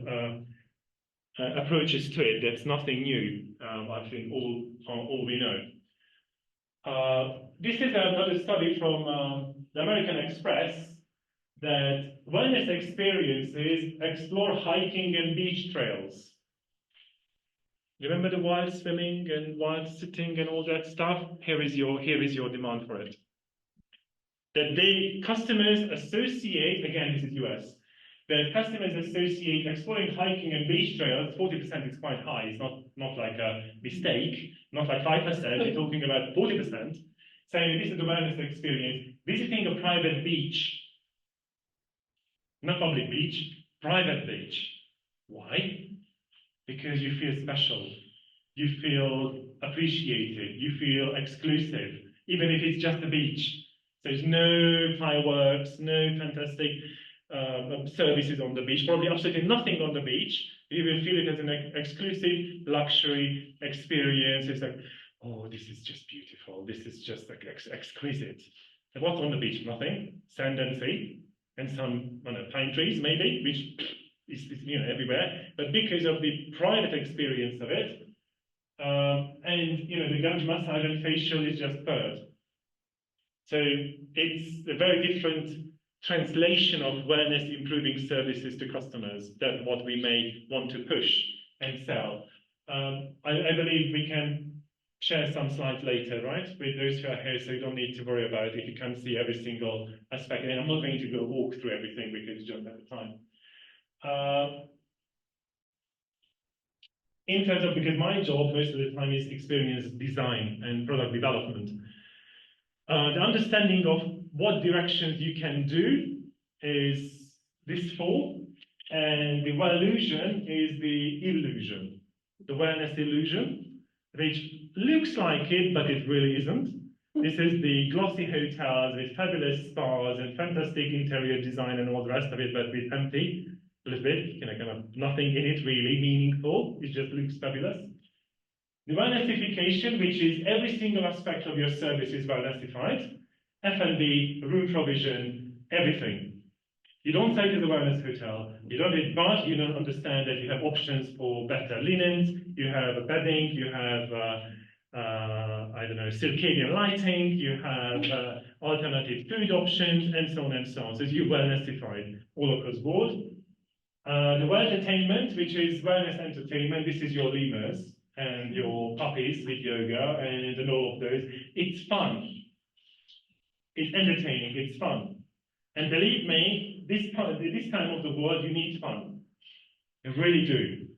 approaches to it. That's nothing new. I think all we know. This is another study from the American Express that wellness experiences explore hiking and beach trails. Remember the wild swimming and wild sitting and all that stuff? Here is your demand for it. That customers associate, again, this is US, that customers associate exploring hiking and beach trails, 40% is quite high. It's not like a mistake, not like 5%, we're talking about 40%, saying this is the wellness experience. Visiting a private beach, not public beach, private beach. Why? Because you feel special, you feel appreciated, you feel exclusive, even if it's just a beach. There's no fireworks, no fantastic services on the beach, probably absolutely nothing on the beach. You will feel it as an exclusive luxury experience. It's like, oh, this is just beautiful. This is just like exquisite. And what's on the beach? Nothing. Sand and sea, and some pine trees maybe, which is everywhere. But because of the private experience of it, and the Ganj massage and facial is just third. So it's a very different translation of wellness improving services to customers than what we may want to push and sell. I believe we can share some slides later, right, with those who are here, so you don't need to worry about it if you can't see every single aspect. And I'm not going to go walk through everything because you don't have the time. In terms of, because my job most of the time is experience design and product development. The understanding of what directions you can do is this four, and the illusion is the illusion, the wellness illusion, which looks like it, but it really isn't. This is the glossy hotels with fabulous spas and fantastic interior design and all the rest of it, but with empty, a little bit, you know, kind of nothing in it really meaningful. It just looks fabulous. The wellnessification, which is every single aspect of your service is wellnessified. F&B, room provision, everything. You don't say to the wellness hotel, you don't understand that you have options for better linens, you have a bedding, you have, I don't know, circadian lighting, you have alternative food options, and so on and so on. So you're wellnessified all across board. The well entertainment, which is wellness entertainment, this is your lemurs and your puppies with yoga and all of those. It's fun. It's entertaining, it's fun. And believe me, this time of the world, you need fun. You really do.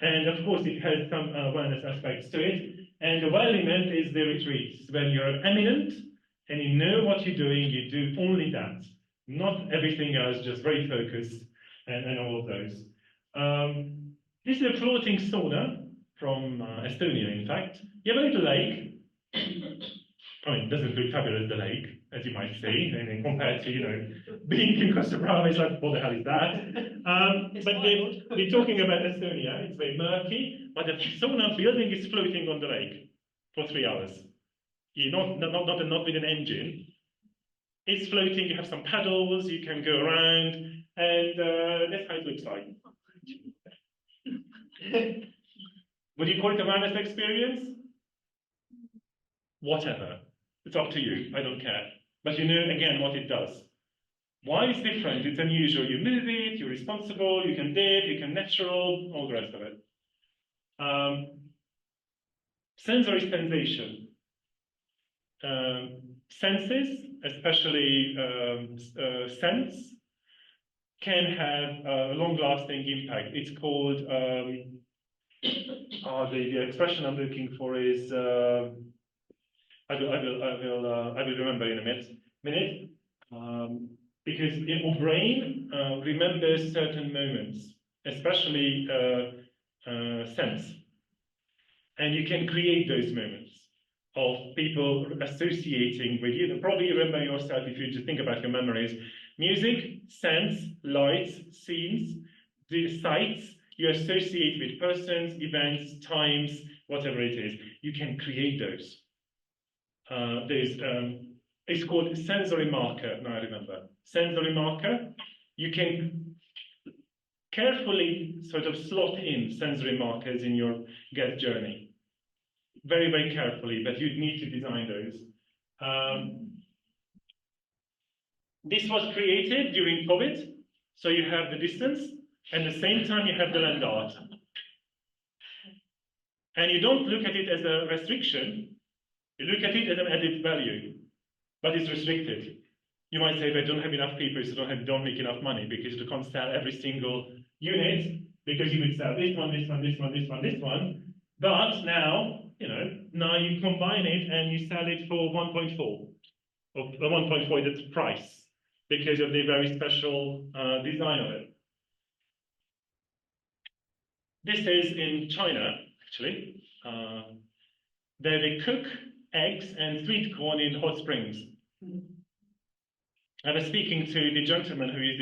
And of course, it has some wellness aspects to it. And the well element is the retreats. When you're eminent and you know what you're doing, you do only that. Not everything else, just very focused and all of those. This is a floating sauna from Estonia, in fact. You have a little lake. I mean, it doesn't look fabulous, the lake, as you might see, and compared to, you know, being in Costa Brava, it's like, what the hell is that? But we're talking about Estonia, it's very murky, but the sauna building is floating on the lake for 3 hours. You're not with an engine. It's floating, you have some paddles, you can go around, and that's how it looks like. Would you call it a wellness experience? Whatever. It's up to you. I don't care. But you know, again, what it does. Why it's different? It's unusual. You move it, you're responsible, you can dip, you can natural, all the rest of it. Sensory sensation. Senses, especially sense, can have a long-lasting impact. It's called, the expression I'm looking for is, I will remember in a minute. Because your brain remembers certain moments, especially sense. And you can create those moments of people associating with you. Probably you remember yourself if you just think about your memories. Music, sense, lights, scenes, the sights you associate with persons, events, times, whatever it is. You can create those. It's called sensory marker, now I remember. Sensory marker, you can carefully sort of slot in sensory markers in your guest journey. Very, very carefully, but you need to design those. This was created during COVID, so you have the distance, and at the same time you have the land art. And you don't look at it as a restriction, you look at it as an added value, but it's restricted. You might say they don't have enough people, so don't make enough money because you can't sell every single unit because you would sell this one, this one, this one, this one, this one. But now, you know, now you combine it and you sell it for 1.4 or 1.4 at the price because of the very special design of it. This is in China, actually. There they cook eggs and sweet corn in hot springs. I was speaking to the gentleman who is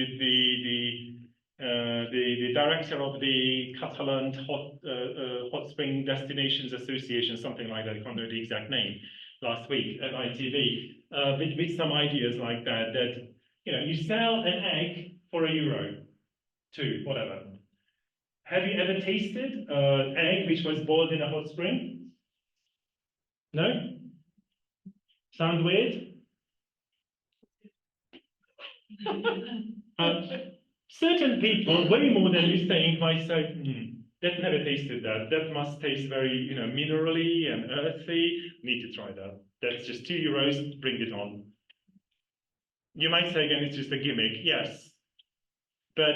the director of the Catalan Hot Spring Destinations Association, something like that. I can't know the exact name. Last week at ITV, with some ideas like that. That you know, you sell an egg for €1, 2, whatever. Have you ever tasted an egg which was boiled in a hot spring? No? Sound weird? Certain people, way more than you think, might say, that never tasted that. That must taste very, minerally and earthy. Need to try that. That's just €2. Bring it on. You might say again, it's just a gimmick. Yes, but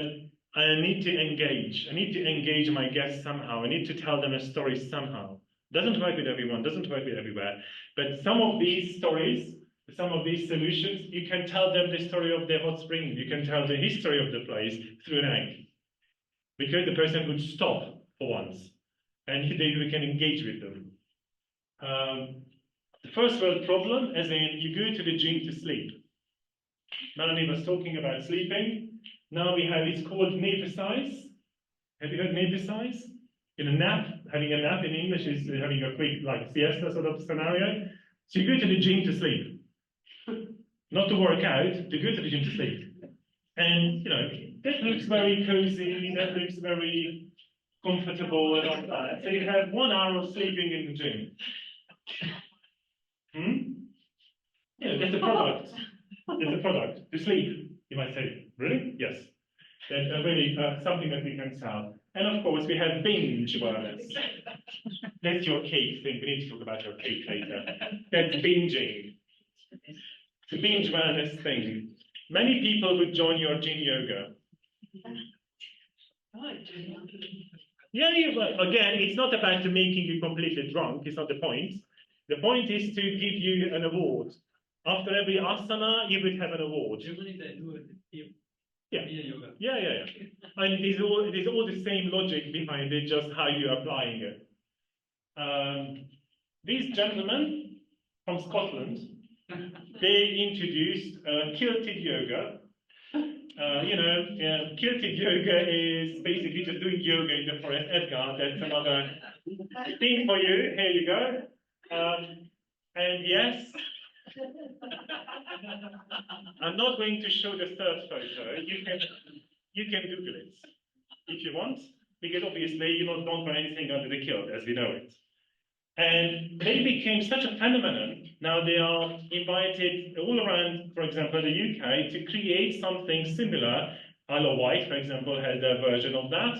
I need to engage. I need to engage my guests somehow. I need to tell them a story somehow. Doesn't work with everyone. Doesn't work with everywhere. But some of these stories, some of these solutions, you can tell them the story of the hot spring. You can tell the history of the place through an egg. Because the person would stop for once, and we can engage with them. The first world problem, as in you go to the gym to sleep. Melanie was talking about sleeping. Now we have, it's called nap exercise. Have you heard nap exercise? In a nap, having a nap in English is having a quick like siesta sort of scenario. So you go to the gym to sleep. Not to work out, to go to the gym to sleep. And, that looks very cozy, that looks very comfortable and all that. So you have 1 hour of sleeping in the gym. Yeah, that's a product. That's a product. To sleep, you might say, really? Yes. That's really something that we can sell. And of course, we have binge wellness. That's your cake thing. We need to talk about your cake later. That's binging. The binge wellness thing. Many people would join your gym yoga. Yeah, but again, it's not about making you completely drunk. It's not the point. The point is to give you an award. After every asana, you would have an award. Generally, they do it here. Yeah. Yoga. Yeah. And it is all the same logic behind it, just how you're applying it. These gentlemen from Scotland, they introduced kilted yoga. Kilted yoga is basically just doing yoga in the forest. Edgar, that's another thing for you. Here you go. And yes, I'm not going to show the third photo. You can Google it if you want, because obviously you don't wear anything under the kilt as we know it. And they became such a phenomenon. Now they are invited all around, for example, the UK, to create something similar. Isle of Wight, for example, has a version of that.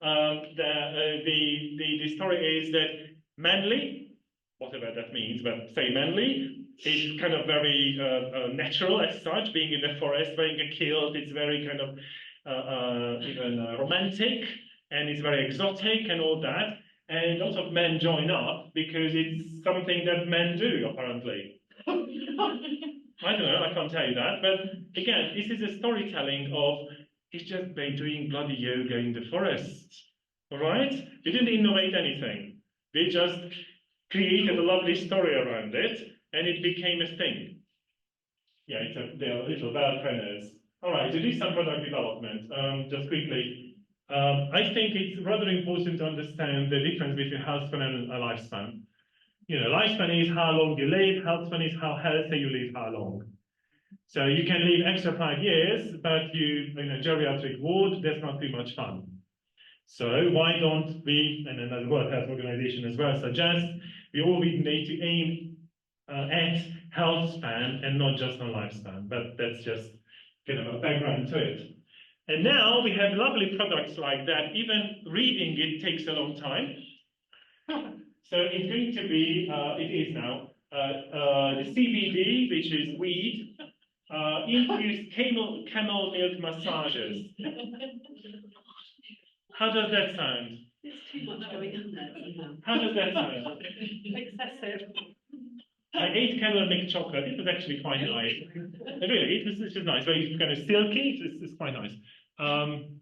The story is that Manly, whatever that means, but say Manly, is kind of very natural as such, being in the forest, wearing a kilt. It's very kind of even romantic, and it's very exotic and all that. And lots of men join up because it's something that men do, apparently. I don't know, I can't tell you that. But again, this is a storytelling of, it's just by doing bloody yoga in the forest. All right? They didn't innovate anything. They just created a lovely story around it, and it became a thing. Yeah, they're little entrepreneurs. All right, to do some product development, just quickly. I think it's rather important to understand the difference between healthspan and a lifespan. Lifespan is how long you live, healthspan is how healthy you live, how long. So you can live extra 5 years, but you in a geriatric ward, that's not too much fun. So why don't we, and then the World Health Organization as well suggests, we all need to aim at healthspan and not just on lifespan, but that's just kind of a background to it. And now we have lovely products like that. Even reading it takes a long time. So it's going to be, it is now, the CBD, which is weed, infused camel milk massages. How does that sound? There's too much going on there somehow. How does that sound? Excessive. I ate camel milk chocolate. It was actually quite nice. Really, it was nice. Very kind of silky. It's quite nice.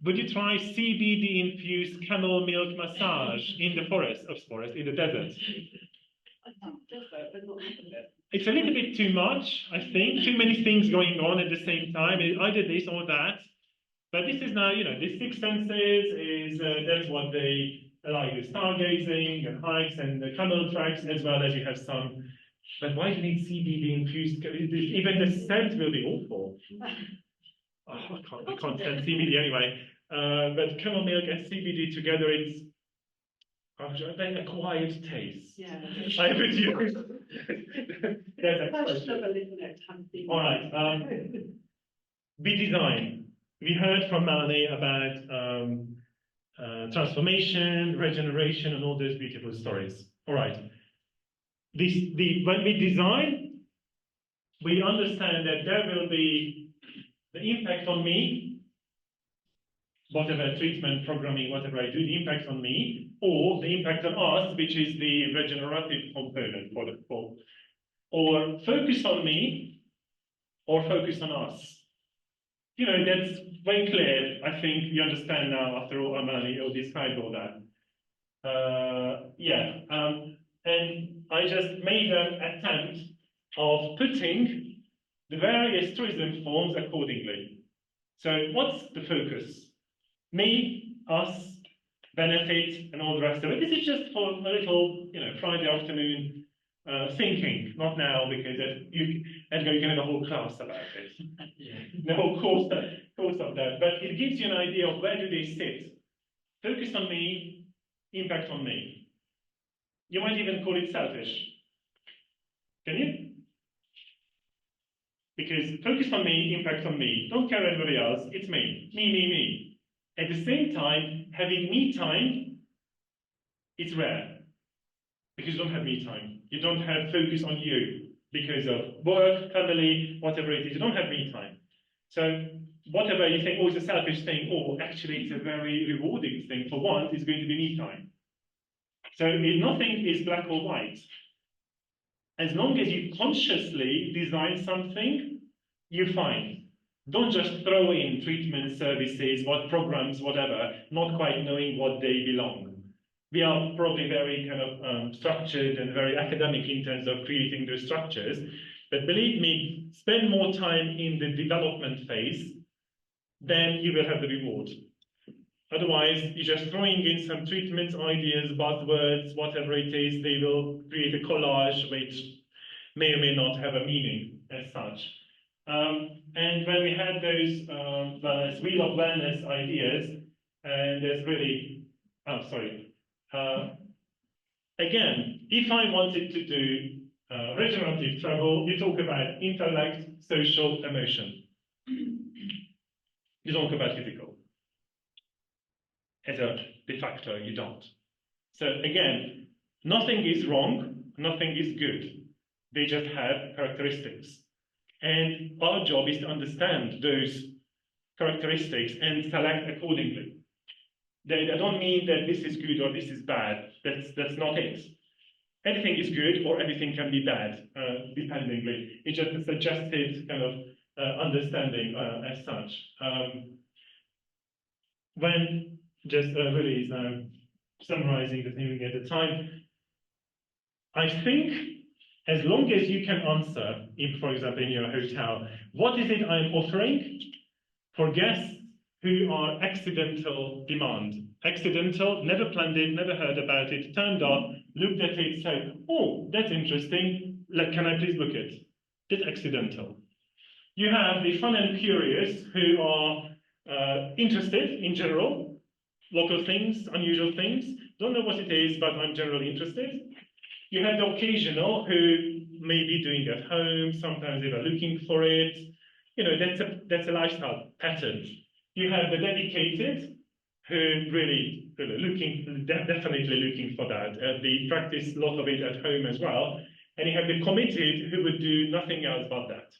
Would you try CBD infused camel milk massage in the in the desert? It's a little bit too much, I think. Too many things going on at the same time. Either this or that. But this is now, the sixth senses is that's what they like, the stargazing and hikes and the camel tracks, as well as you have some. But why do you need CBD infused? Even the scent will be awful. Oh, I can't stand CBD anyway. But camel milk and CBD together, it's an acquired taste. Yeah. I would use. That's a That's question. trouble, isn't it? All right. we design. We heard from Melanie about transformation, regeneration, and all those beautiful stories. All right. When we design, we understand that there will be the impact on me, whatever treatment, programming, whatever I do, the impact on me, or the impact on us, which is the regenerative component or focus on me, or focus on us. You know, that's very clear. I think you understand now after all Melanie described all that. And I just made an attempt of putting the various tourism forms accordingly. So what's the focus? Me, us, benefit, and all the rest of it. This is just for a little, Friday afternoon thinking, not now, because Edgar, you can have a whole class about it. Yeah. The whole course of that. But it gives you an idea of where do they sit. Focus on me, impact on me. You might even call it selfish. Can you? Because focus on me, impact on me. Don't care everybody else. It's me. Me. At the same time, having me time is rare. Because you don't have me time. You don't have focus on you. Because of work, family, whatever it is. You don't have me time. So whatever you think, it's a selfish thing, or actually it's a very rewarding thing. For one, it's going to be me time. So nothing is black or white. As long as you consciously design something, you find. Don't just throw in treatment services, what programs, whatever, not quite knowing what they belong. We are probably very kind of structured and very academic in terms of creating those structures. But believe me, spend more time in the development phase, then you will have the reward. Otherwise, you're just throwing in some treatments, ideas, buzzwords, whatever it is, they will create a collage which may or may not have a meaning as such. And when we had those wheel of wellness ideas, and there's really, again, if I wanted to do regenerative travel, you talk about intellect, social, emotion. You don't talk about physical. As a de facto, you don't. So again, nothing is wrong, nothing is good. They just have characteristics. And our job is to understand those characteristics and select accordingly. They don't mean that this is good or this is bad. That's not it. Anything is good or everything can be bad, dependingly. It's just a suggested kind of understanding as such. When just really is now summarizing the thing at the time, I think as long as you can answer, for example, in your hotel, what is it I'm offering for guests who are accidental demand? Accidental, never planned it, never heard about it, turned up, looked at it, said, oh, that's interesting, can I please book it? That's accidental. You have the fun and curious who are interested in general, local things, unusual things, don't know what it is, but I'm generally interested. You have the occasional who may be doing at home, sometimes they are looking for it. That's a lifestyle pattern. You have the dedicated who really definitely looking for that. They practice a lot of it at home as well. And you have the committed who would do nothing else but that.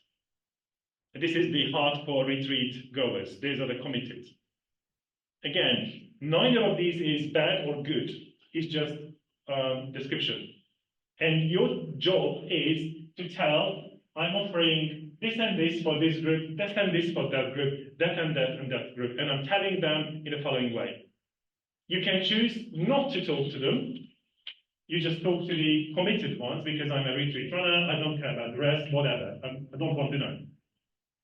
And this is the hardcore retreat goers. These are the committed. Again, neither of these is bad or good. It's just description. And your job is to tell, I'm offering this and this for this group, that and this for that group, that and that and that group. And I'm telling them in the following way. You can choose not to talk to them. You just talk to the committed ones because I'm a retreat runner, I don't care about the rest, whatever. I don't want to know.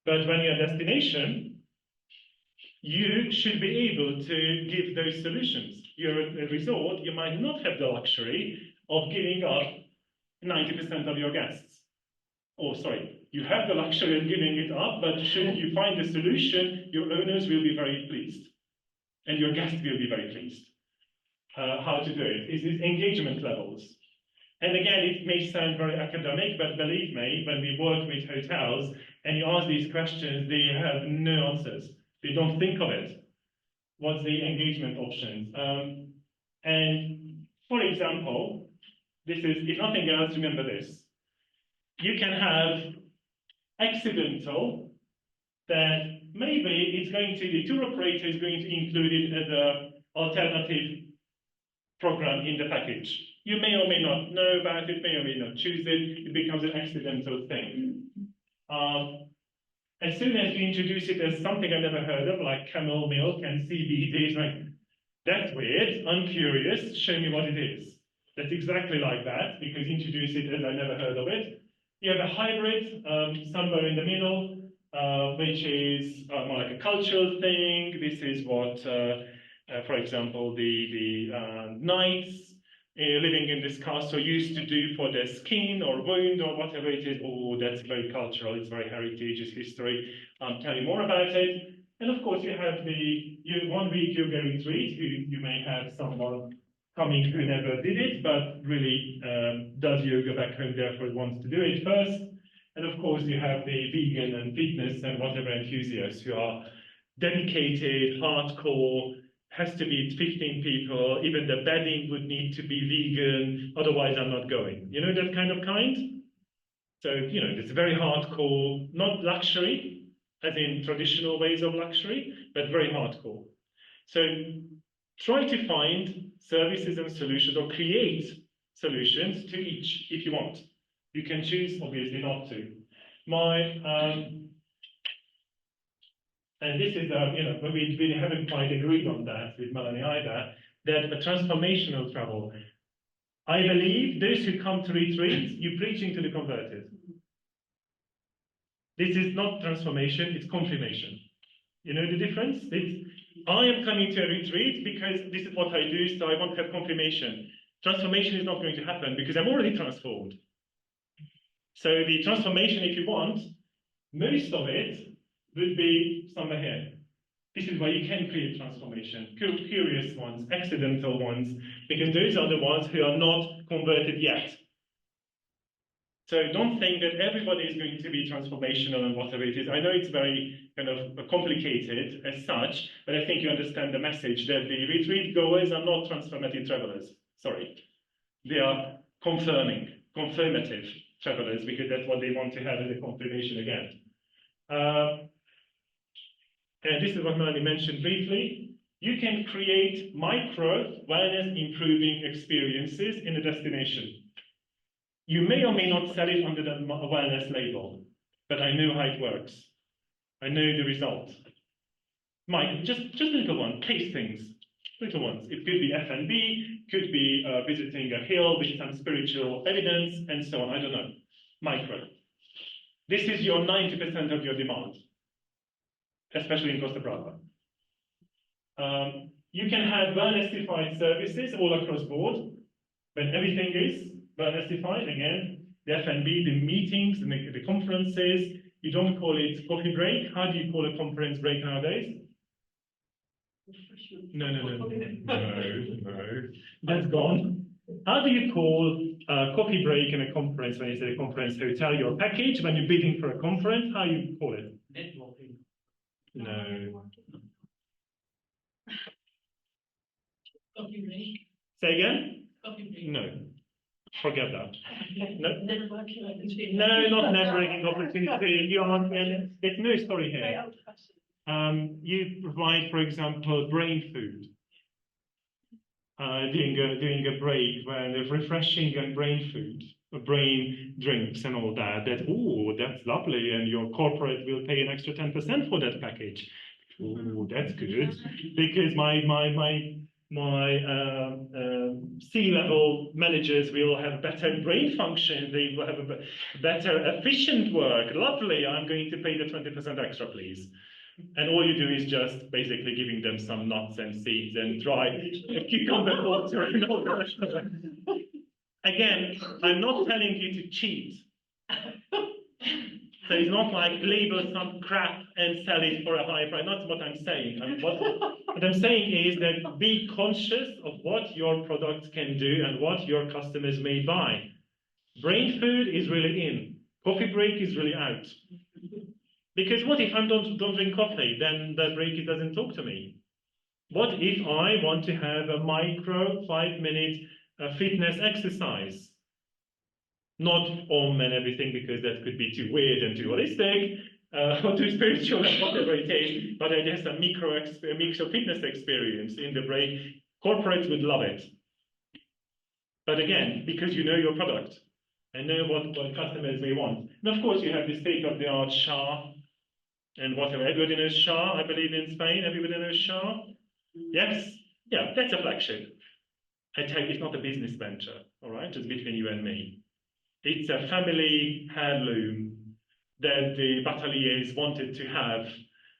But when you're at destination, you should be able to give those solutions. You're at a resort, you might not have the luxury of giving up 90% of your guests. Oh, sorry, you have the luxury of giving it up, but should you find a solution, your owners will be very pleased. And your guests will be very pleased. How to do it? Is it engagement levels? And again, it may sound very academic, but believe me, when we work with hotels and you ask these questions, they have no answers. They don't think of it. What's the engagement options? And for example, this is, if nothing else, remember this. You can have accidental that maybe it's going to, the tour operator is going to include it as an alternative program in the package. You may or may not know about it, may or may not choose it, it becomes an accidental thing. As soon as you introduce it as something I've never heard of, like camel milk and CBD, it's like, that's weird, I'm curious, show me what it is. That's exactly like that, because introduce it as I never heard of it. You have a hybrid, somewhere in the middle, which is more like a cultural thing. This is what, for example, the knights living in this castle used to do for their skin or wound or whatever it is. Oh, that's very cultural, it's very heritage, it's history. Tell you more about it. And of course, you have the 1 week yoga retreat. You may have someone coming who never did it, but really does yoga back home, therefore wants to do it first. And of course, you have the vegan and fitness and whatever enthusiasts who are dedicated, hardcore, has to be 15 people, even the bedding would need to be vegan, otherwise I'm not going. You know that kind? So, you know, it's very hardcore, not luxury, as in traditional ways of luxury, but very hardcore. So try to find services and solutions or create solutions to each if you want. You can choose, obviously, not to. And this is, you know, we haven't quite agreed on that with Melanie either, that a transformational travel. I believe those who come to retreats, you're preaching to the converted. This is not transformation, it's confirmation. You know the difference? I am coming to a retreat because this is what I do, so I want to have confirmation. Transformation is not going to happen because I'm already transformed. So the transformation, if you want, most of it would be somewhere here. This is where you can create transformation. Curious ones, accidental ones, because those are the ones who are not converted yet. So don't think that everybody is going to be transformational and whatever it is. I know it's very kind of complicated as such, but I think you understand the message that the retreat goers are not transformative travelers. Sorry. They are confirmative travelers, because that's what they want to have as a confirmation again. And this is what Melanie mentioned briefly. You can create micro wellness improving experiences in a destination. You may or may not sell it under the wellness label, but I know how it works. I know the result. Mike, just a little one, taste things, little ones. It could be F&B, could be visiting a hill with some spiritual evidence, and so on, I don't know. Micro. This is your 90% of your demand, especially in Costa Brava. You can have wellnessified services all across board, when everything is wellnessified. Again, the F&B, the meetings, the conferences. You don't call it coffee break. How do you call a conference break nowadays? No. That's gone. How do you call a coffee break in a conference when you say a conference hotel, your package, when you're bidding for a conference? How do you call it? Networking. No. Coffee break. Say again? Coffee break. No. Forget that. No, Networking opportunity. no, not networking opportunity. There's no story Very here. old-fashioned. You provide, for example, brain food. Doing a break where there's refreshing and brain food, brain drinks and all that. That's lovely, and your corporate will pay an extra 10% for that package. Oh, that's good, because my C-level managers will have better brain function. They will have a better efficient work. Lovely. I'm going to pay the 20% extra, please. And all you do is just basically giving them some nuts and seeds and dry cucumber water and all the rest of it. Again, I'm not telling you to cheat. So it's not like label some crap and sell it for a high price. That's what I'm saying. What I'm saying is that be conscious of what your products can do and what your customers may buy. Brain food is really in. Coffee break is really out. Because what if I don't drink coffee? Then the break doesn't talk to me. What if I want to have a micro 5-minute fitness exercise? Not om and everything, because that could be too weird and too holistic, or too spiritual, whatever it is, but it has a micro fitness experience in the break. Corporates would love it. But again, because you know your product and know what customers may want. And of course, you have the state-of-the-art Shah and whatever. Everybody knows Shah, I believe, in Spain. Everybody knows Shah? Yes? Yeah, that's a flagship. I tell you, it's not a business venture, all right? It's between you and me. It's a family heirloom that the Bataliers wanted to have,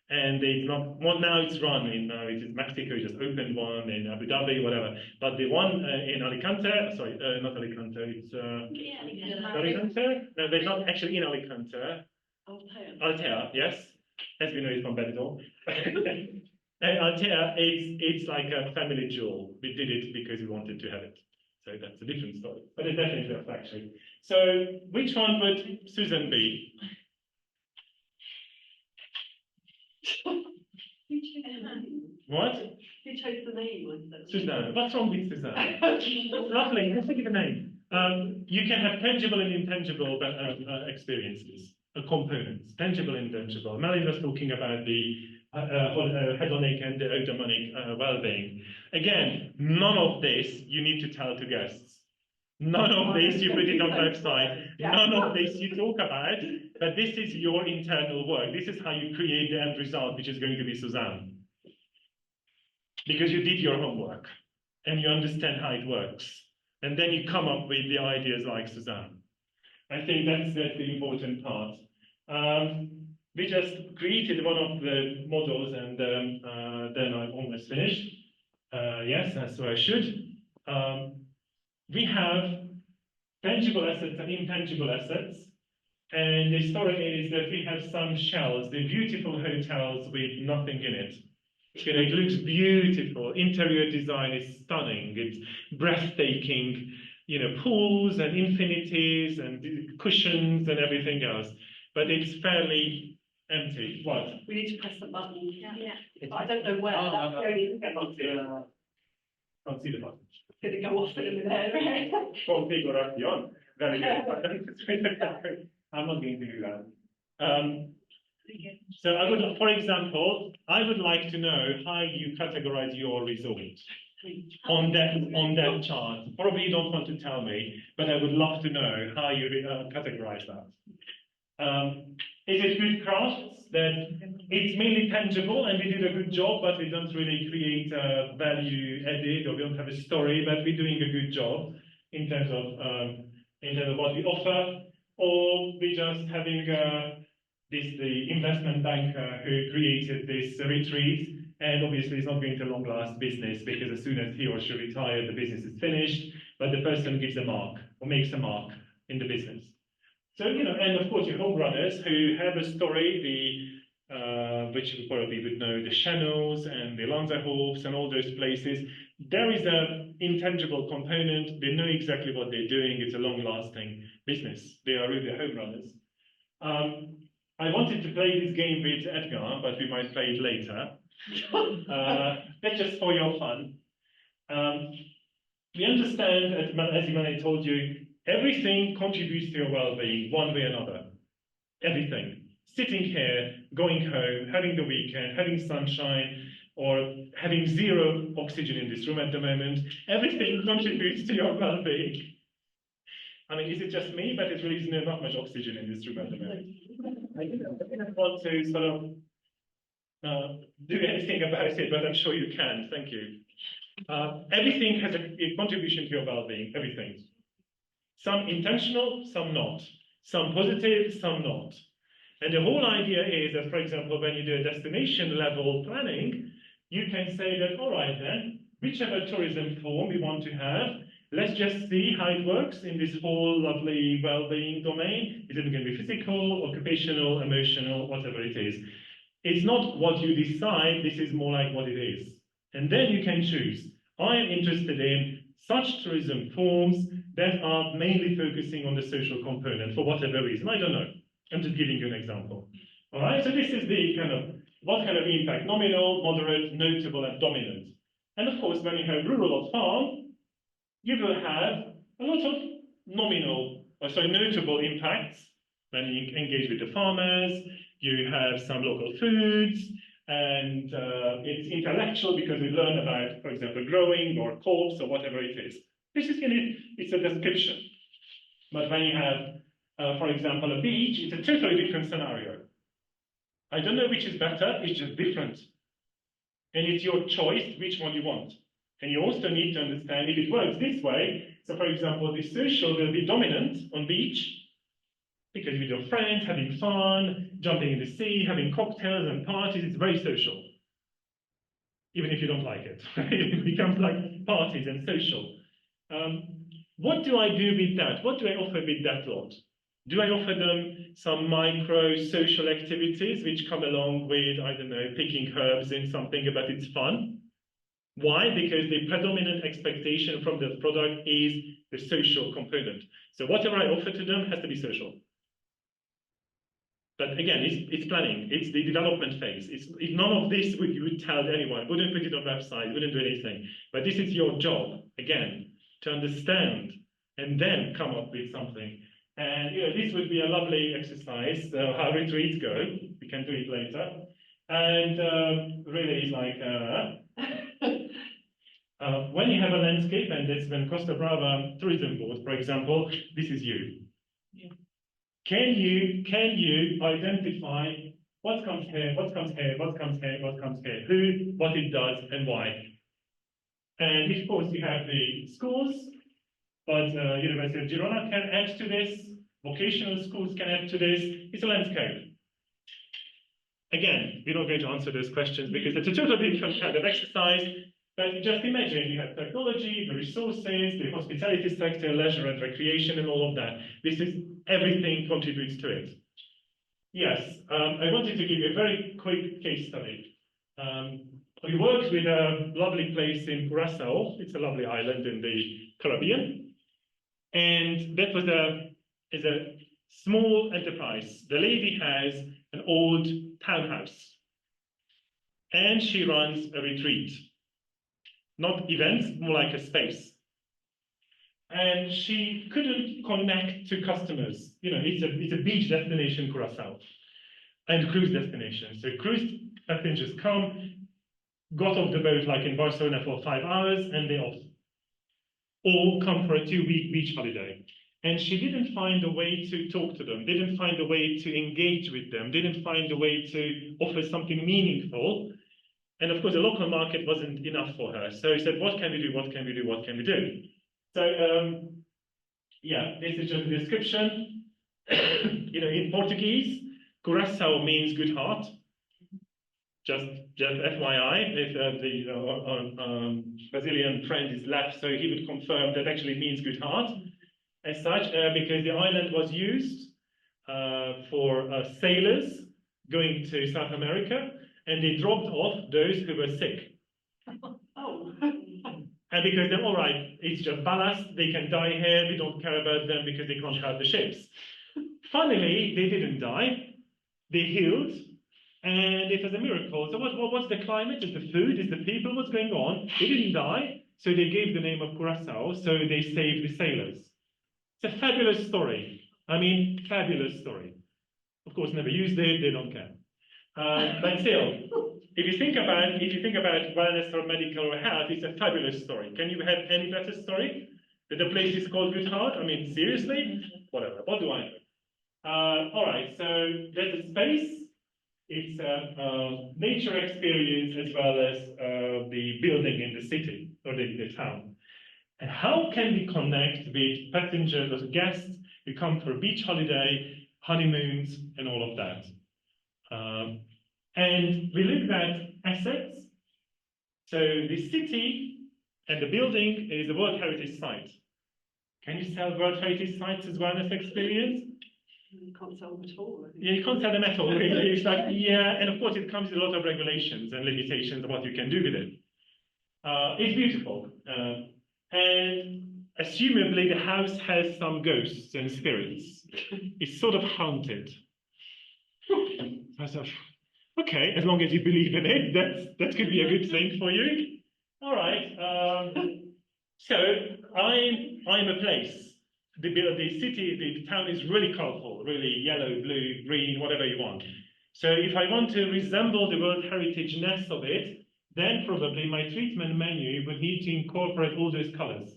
and they've not. Well, now it's run in it is Mexico just opened one in Abu Dhabi, whatever. But the one in Alicante, sorry, not Alicante. It's Alicante. No, they're not actually in Alicante. Altea, yes, as we know, it's from Benidorm. And Altea, it's like a family jewel. We did it because we wanted to have it. So that's a different story, but it's definitely a flagship. So which one would Susan be? Who chose the name? What? Who chose the name? I said. Suzanne. What's wrong with Suzanne? Lovely. Let's think of a name. You can have tangible and intangible experiences, components, tangible and intangible. Melanie was talking about the hedonic and the eudaimonic well-being. Again, none of this you need to tell to guests. None of this you put it on website. None of this you talk about. But this is your internal work. This is how you create the end result, which is going to be Suzanne. Because you did your homework and you understand how it works. And then you come up with the ideas like Suzanne. I think that's the important part. We just created one of the models, and then I'm almost finished. Yes, that's what I should. We have tangible assets and intangible assets. And the story is that we have some shells, the beautiful hotels with nothing in it. You know, it looks beautiful. Interior design is stunning. It's breathtaking. You know, pools and infinities and cushions and everything else. But it's fairly empty. What? We need to press the button. Yeah. But I don't know where. That's the only thing I can't see. Can't see the button. It's going to go off in a minute. From people already on. Very good. I'm not going to do that. So I would, for example, I would like to know how you categorize your result on that chart. Probably you don't want to tell me, but I would love to know how you categorize that. Is it good crafts that it's mainly tangible and we did a good job, but we don't really create value added, or we don't have a story, but we're doing a good job in terms of what we offer, or we just having the investment banker who created this retreat, and obviously it's not going to long last business, because as soon as he or she retires, the business is finished, but the person gives a mark or makes a mark in the business. So, you know, and of course your home runners who have a story, which you probably would know, the Channels and the Lanzerhofs and all those places, there is an intangible component. They know exactly what they're doing. It's a long-lasting business. They are really home runners. I wanted to play this game with Edgar, but we might play it later. That's just for your fun. We understand, as Melanie told you, everything contributes to your well-being, one way or another. Everything. Sitting here, going home, having the weekend, having sunshine, or having zero oxygen in this room at the moment, everything contributes to your well-being. I mean, is it just me? But it really isn't not much oxygen in this room at the moment. I don't want to sort of do anything about it, but I'm sure you can. Thank you. Everything has a contribution to your well-being, everything. Some intentional, some not. Some positive, some not. And the whole idea is that, for example, when you do a destination level planning, you can say that, all right then, whichever tourism form we want to have, let's just see how it works in this whole lovely well-being domain. Is it going to be physical, occupational, emotional, whatever it is? It's not what you decide, this is more like what it is. And then you can choose. I am interested in such tourism forms that are mainly focusing on the social component for whatever reason. I don't know. I'm just giving you an example. All right, so this is the kind of, what kind of impact? Nominal, moderate, notable, and dominant. And of course, when you have rural or farm, you will have a lot of notable impacts when you engage with the farmers. You have some local foods, and it's intellectual because we learn about, for example, growing or crops or whatever it is. This is it's a description. But when you have, for example, a beach, it's a totally different scenario. I don't know which is better, it's just different. And it's your choice which one you want. And you also need to understand if it works this way. So for example, the social will be dominant on beach, because with your friends, having fun, jumping in the sea, having cocktails and parties, it's very social. Even if you don't like it, it becomes like parties and social. What do I do with that? What do I offer with that lot? Do I offer them some micro social activities which come along with, I don't know, picking herbs and something about it's fun? Why? Because the predominant expectation from the product is the social component. So whatever I offer to them has to be social. But again, it's planning, it's the development phase. If none of this you would tell anyone, wouldn't put it on website, wouldn't do anything. But this is your job, again, to understand and then come up with something. And this would be a lovely exercise, how retreats go. We can do it later. And really, like, when you have a landscape, and that's when Costa Brava Tourism Board, for example, this is you. Yeah. Can you identify what comes here, what comes here, what comes here, what comes here, who, what it does, and why? And of course, you have the schools, but University of Girona can add to this, vocational schools can add to this. It's a landscape. Again, we're not going to answer those questions because it's a totally different kind of exercise, but just imagine you have technology, the resources, the hospitality sector, leisure and recreation, and all of that. This is everything contributes to it. Yes, I wanted to give you a very quick case study. We worked with a lovely place in Curaçao. It's a lovely island in the Caribbean. And that was a small enterprise. The lady has an old townhouse. And she runs a retreat. Not events, more like a space. And she couldn't connect to customers. It's a beach destination, Curaçao, and cruise destination. So cruise passengers come, got off the boat like in Barcelona for 5 hours, and they're off. Or come for a 2-week beach holiday. And she didn't find a way to talk to them, didn't find a way to engage with them, didn't find a way to offer something meaningful. And of course, the local market wasn't enough for her. So she said, what can we do, what can we do, what can we do? So, this is just a description. In Portuguese, Curaçao means good heart. Just FYI, if the Brazilian friend is left, so he would confirm that actually means good heart. As such, because the island was used for sailors going to South America, and they dropped off those who were sick. Oh. And because they're all right, it's just ballast, they can die here, we don't care about them because they can't help the ships. Funnily, they didn't die, they healed, and it was a miracle. So what's the climate? Is the food? Is the people? What's going on? They didn't die, so they gave the name of Curaçao, so they saved the sailors. It's a fabulous story. I mean, fabulous story. Of course, never used it, they don't care. But still, if you think about wellness or medical or health, it's a fabulous story. Can you have any better story? That the place is called Good Heart? I mean, seriously? Whatever, what do I know? All right, so there's a space. It's a nature experience as well as the building in the city or the town. And how can we connect with passengers or guests who come for a beach holiday, honeymoons, and all of that? And we looked at assets. So the city And the building is a World Heritage Site. Can you sell World Heritage Sites as wellness experience? You can't sell them at all. I think. Yeah, you can't sell them at all, really. It's like, yeah, and of course it comes with a lot of regulations and limitations of what you can do with it. It's beautiful. And assumably the house has some ghosts and spirits. It's sort of haunted. I thought, okay, as long as you believe in it, that could be a good thing for you. All right. So I'm a place. The city, the town is really colorful, really yellow, blue, green, whatever you want. So if I want to resemble the World Heritage-ness of it, then probably my treatment menu would need to incorporate all those colors.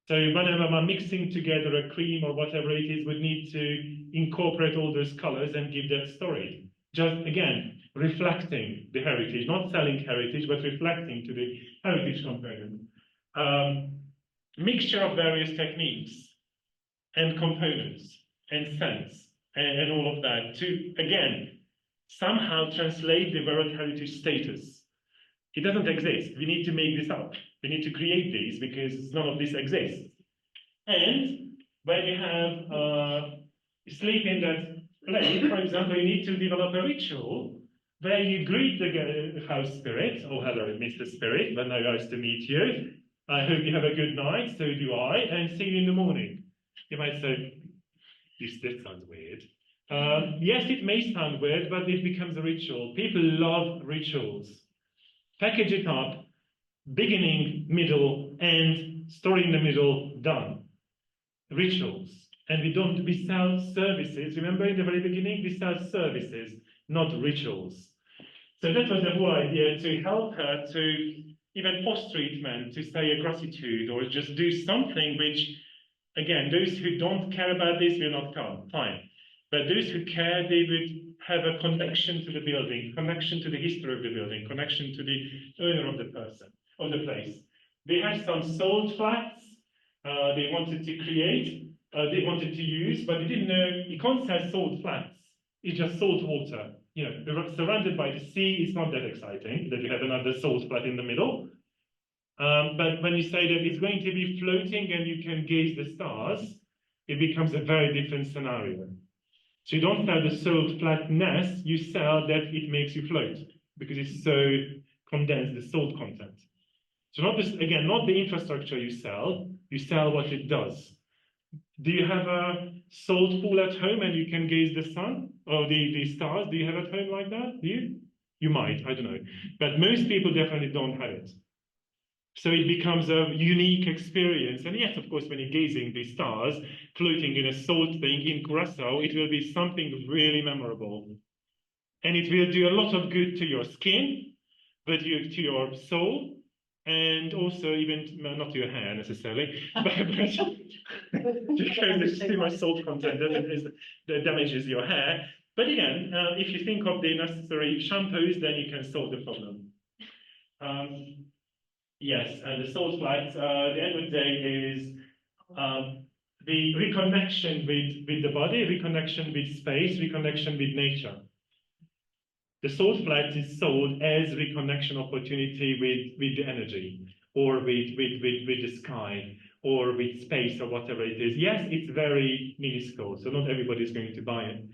So whenever I'm mixing together a cream or whatever it is, would need to incorporate all those colors and give that story. Just, again, reflecting the heritage, not selling heritage, but reflecting to the heritage component. Mixture of various techniques and components and scents and all of that to, again, somehow translate the World Heritage status. It doesn't exist. We need to make this up. We need to create these because none of this exists. And when you have sleep in that place, for example, you need to develop a ritual where you greet the house spirit. Oh, hello, Mr. Spirit, but nice to meet you. I hope you have a good night, so do I, and see you in the morning. You might say, this sounds weird. Yes, it may sound weird, but it becomes a ritual. People love rituals. Package it up, beginning, middle, end, story in the middle, done. Rituals. And we sell services. Remember in the very beginning, we sell services, not rituals. So that was the whole idea, to help her to even post-treatment, to say a gratitude or just do something which, again, those who don't care about this will not come, fine. But those who care, they would have a connection to the building, connection to the history of the building, connection to the owner of the person, of the place. They had some salt flats they wanted to create, they wanted to use, but they didn't know, you can't say salt flats, it's just salt water. You know, surrounded by the sea, it's not that exciting that you have another salt flat in the middle. But when you say that it's going to be floating and you can gaze the stars, it becomes a very different scenario. So you don't sell the salt flatness, you sell that it makes you float because it's so condensed, the salt content. So not this, again, not the infrastructure you sell what it does. Do you have a salt pool at home and you can gaze the sun or the stars? Do you have at home like that? Do you? You might, I don't know. But most people definitely don't have it. So it becomes a unique experience. And yes, of course, when you're gazing the stars floating in a salt thing in Curacao, it will be something really memorable. And it will do a lot of good to your skin, but to your soul, and also even, not to your hair necessarily, but because there's too much salt content that damages your hair. But again, if you think of the necessary shampoos, then you can solve the problem. Yes, and the salt flats, at the end of the day, is the reconnection with the body, reconnection with space, reconnection with nature. The salt flat is sold as reconnection opportunity with the energy, or with the sky, or with space, or whatever it is. Yes, it's very minuscule, so not everybody is going to buy it.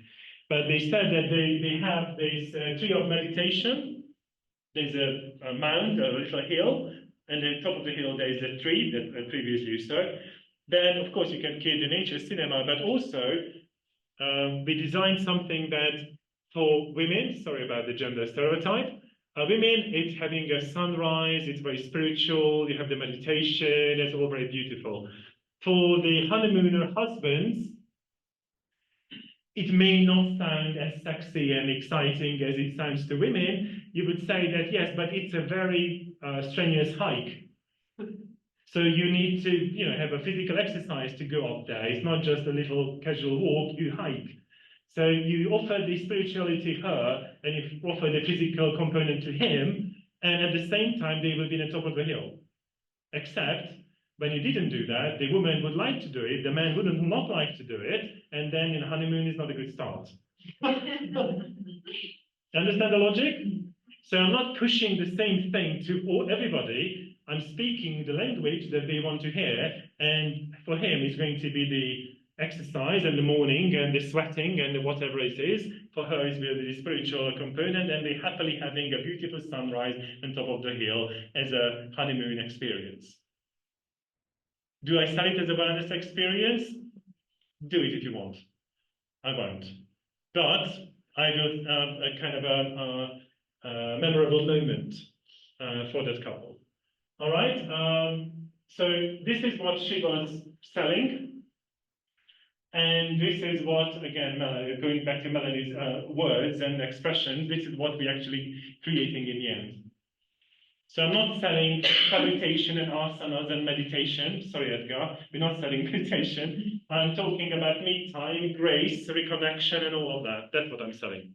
But they said that they have this tree of meditation. There's a mound, a little hill, and on top of the hill there is a tree that I previously used. Then, of course, you can create the nature cinema, but also we designed something that for women, sorry about the gender stereotype, women, it's having a sunrise, it's very spiritual, you have the meditation, it's all very beautiful. For the honeymooner husbands, it may not sound as sexy and exciting as it sounds to women. You would say that, yes, but it's a very strenuous hike. So you need to, have a physical exercise to go up there. It's not just a little casual walk, you hike. So you offer the spirituality to her, and you offer the physical component to him, and at the same time, they will be on the top of the hill. Except, when you didn't do that, the woman would like to do it, the man would not like to do it, and then in honeymoon is not a good start. Understand the logic? So I'm not pushing the same thing to everybody. I'm speaking the language that they want to hear, and for him, it's going to be the exercise and the morning and the sweating and the whatever it is. For her, it's really the spiritual component, and they're happily having a beautiful sunrise on top of the hill as a honeymoon experience. Do I sell it as a wellness experience? Do it if you want. I won't. But I do a kind of a memorable moment for that couple. All right. So this is what she was selling. And this is what, again, going back to Melanie's words and expressions, this is what we're actually creating in the end. So I'm not selling meditation and asanas and meditation. Sorry, Edgar, we're not selling meditation. I'm talking about me time, grace, reconnection, and all of that. That's what I'm selling.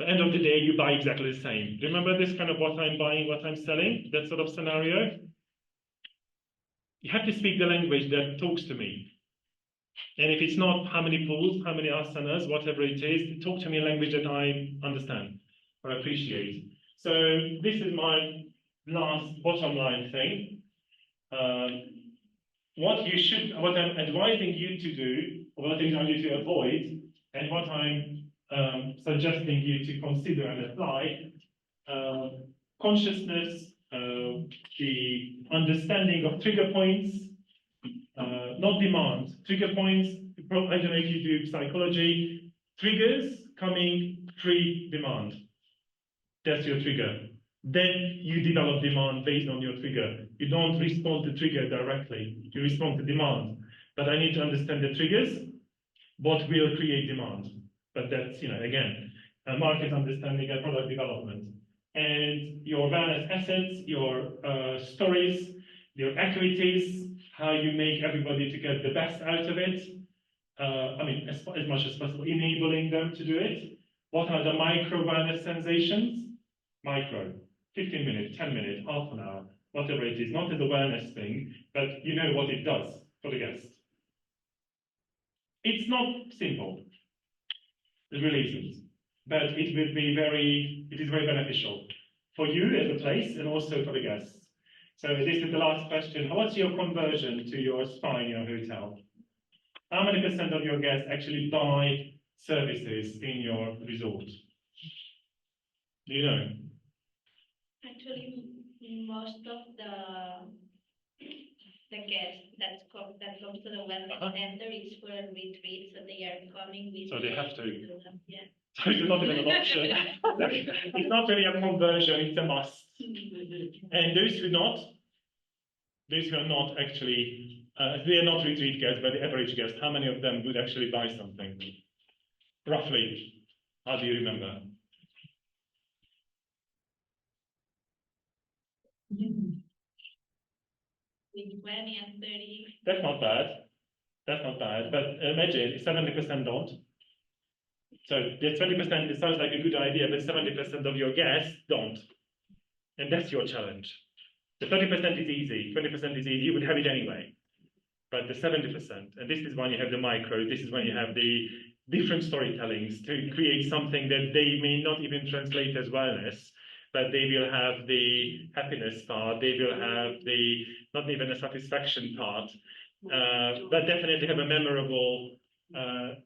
At the end of the day, you buy exactly the same. Remember this kind of what I'm buying, what I'm selling? That sort of scenario? You have to speak the language that talks to me. And if it's not how many pools, how many asanas, whatever it is, talk to me in language that I understand or appreciate. So this is my last bottom line thing. What I'm advising you to do, or what I'm telling you to avoid, and what I'm suggesting you to consider and apply, consciousness, the understanding of trigger points, not demand. Trigger points, I don't know if you do psychology, triggers coming pre-demand. That's your trigger. Then you develop demand based on your trigger. You don't respond to trigger directly. You respond to demand. But I need to understand the triggers, what will create demand. But that's, again, market understanding and product development. And your awareness assets, your stories, your equities, how you make everybody to get the best out of it. As much as possible, enabling them to do it. What are the micro awareness sensations? Micro, 15 minutes, 10 minutes, half an hour, whatever it is, not an awareness thing, but you know what it does for the guest. It's not simple, it really isn't, but it is very beneficial for you as a place and also for the guests. So this is the last question. What's your conversion to your spa in your hotel? How many % of your guests actually buy services in your resort? Do you know? Actually, most of the guests that comes to the wellness center is for a retreat, so they are coming with. So they have to. Yeah. So it's not even an option. It's not really a conversion; it's a must. And those who are not actually, they are not retreat guests, but the average guest. How many of them would actually buy something? Roughly, how do you remember? With 20 and 30. That's not bad. That's not bad. But imagine 70% don't. So the 20%, it sounds like a good idea, but 70% of your guests don't. And that's your challenge. The 30% is easy, 20% is easy, you would have it anyway. But the 70%, and this is when you have the micro, this is when you have the different storytellings to create something that they may not even translate as wellness, but they will have the happiness part, they will have the, not even a satisfaction part, but definitely have a memorable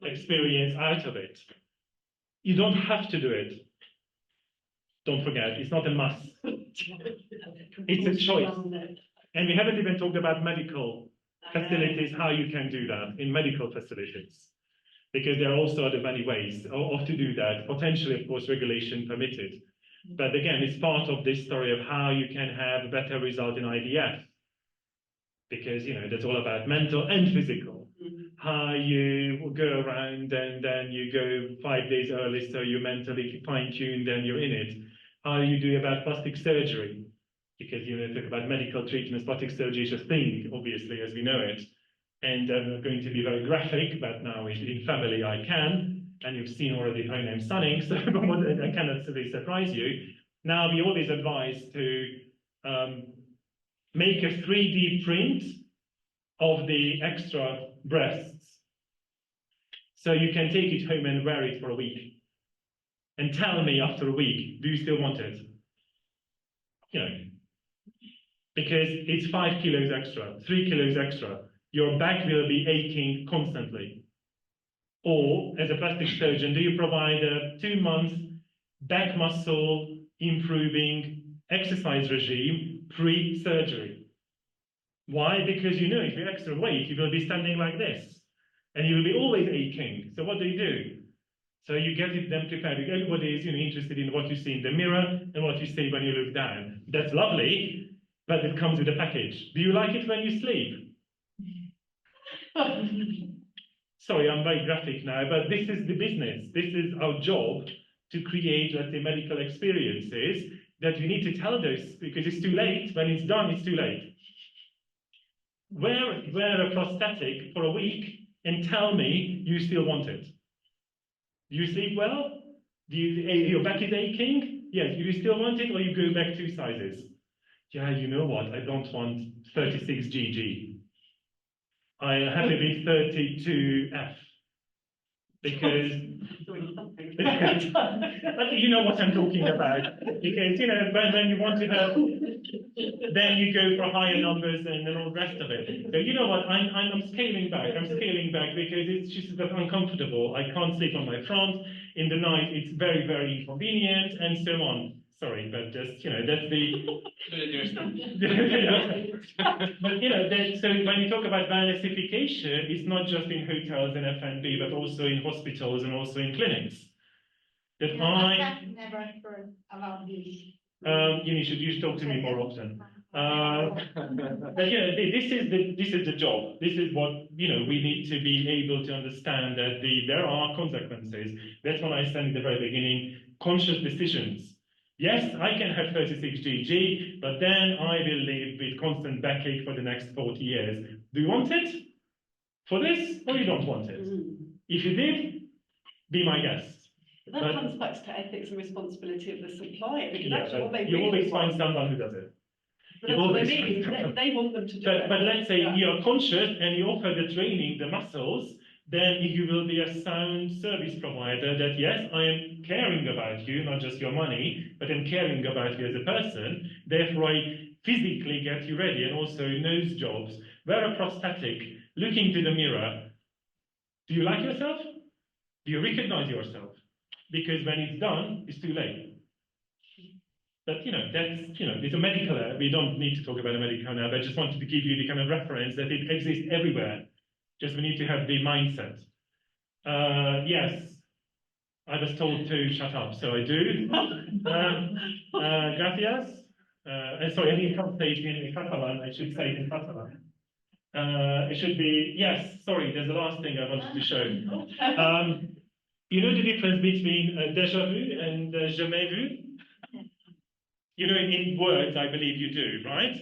experience out of it. You don't have to do it. Don't forget, it's not a must. It's a choice. And we haven't even talked about medical facilities, how you can do that in medical facilities. Because there are also other many ways of to do that, potentially, of course, regulation permitted. But again, it's part of this story of how you can have a better result in IVF. Because, that's all about mental and physical. How you go around and then you go 5 days early so you're mentally fine-tuned and you're in it. How you do about plastic surgery. Because, talk about medical treatments, plastic surgery is a thing, obviously, as we know it. And I'm going to be very graphic, but now in family I can. And you've seen already how I'm stunning, so I cannot really surprise you. Now, we always advise to make a 3D print of the extra breasts. So you can take it home and wear it for a week. And tell me after a week, do you still want it? because it's 5 kilos extra, 3 kilos extra. Your back will be aching constantly. Or, as a plastic surgeon, do you provide a 2-month back muscle improving exercise regime pre-surgery? Why? Because you know if you're extra weight, you will be standing like this, and you will be always aching. So what do? So you get them prepared. Everybody is interested in what you see in the mirror and what you see when you look down. That's lovely, but it comes with a package. Do you like it when you sleep? Sorry, I'm very graphic now, but this is the business. This is our job to create, let's say, medical experiences that you need to tell those, because it's too late. When it's done, it's too late. Wear a prosthetic for a week and tell me you still want it. Do you sleep well? Your back is aching? Yes. Do you still want it, or you go back 2 sizes? Yeah, you know what? I don't want 36 GG. I am happy with 32F. Because you know what I'm talking about. Because when you want to have, then you go for higher numbers and all the rest of it. So you know what? I'm scaling back. I'm scaling back because it's just uncomfortable. I can't sleep on my front. In the night, it's very, very inconvenient, and so on. Sorry, but just that's the. But so when you talk about diversification, it's not just in hotels and F&B, but also in hospitals and also in clinics. That I've never heard about this. You should talk to me more often. But this is the job. This is what we need to be able to understand that there are consequences. That's what I said in the very beginning. Conscious decisions. Yes, I can have 36 GG, but then I will live with constant backache for the next 40 years. Do you want it for this, or you don't want it? If you did, be my guest. That comes back to ethics and responsibility of the supplier, because actually what they you really always find want, someone who does it. that's what they mean. They want them to do it. But let's say you're conscious and you offer the training, the muscles, then you will be a sound service provider that, yes, I am caring about you, not just your money, but I'm caring about you as a person. Therefore, I physically get you ready, and also nose jobs. Wear a prosthetic, look into the mirror. Do you like yourself? Do you recognize yourself? Because when it's done, it's too late. But, that's, it's a medical, we don't need to talk about a medical now, but I just wanted to give you the kind of reference that it exists everywhere. Just we need to have the mindset. Yes, I was told to shut up, so I do. Gracias. Sorry, I can't say it in Catalan, I should say it in Catalan. It should be, yes, sorry, there's the last thing I wanted to show. You know the difference between déjà vu and jamais vu? In words, I believe you do, right?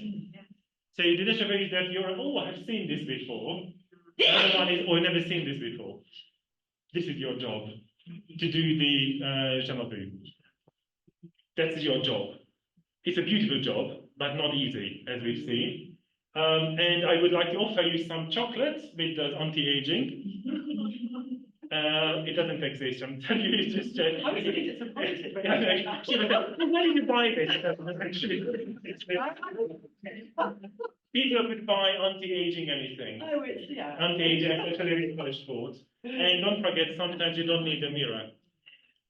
So the déjà vu is that you're, I've seen this before. The other one is, I've never seen this before. This is your job, to do the jamais vu. That's your job. It's a beautiful job, but not easy, as we've seen. And I would like to offer you some chocolate with anti-aging. It doesn't exist. I'm telling you, it's just. I was a bit disappointed. Why did you buy this? Actually, people could buy anti-aging anything. Oh, it's, yeah. Anti-aging, especially in college sports. And don't forget, sometimes you don't need a mirror.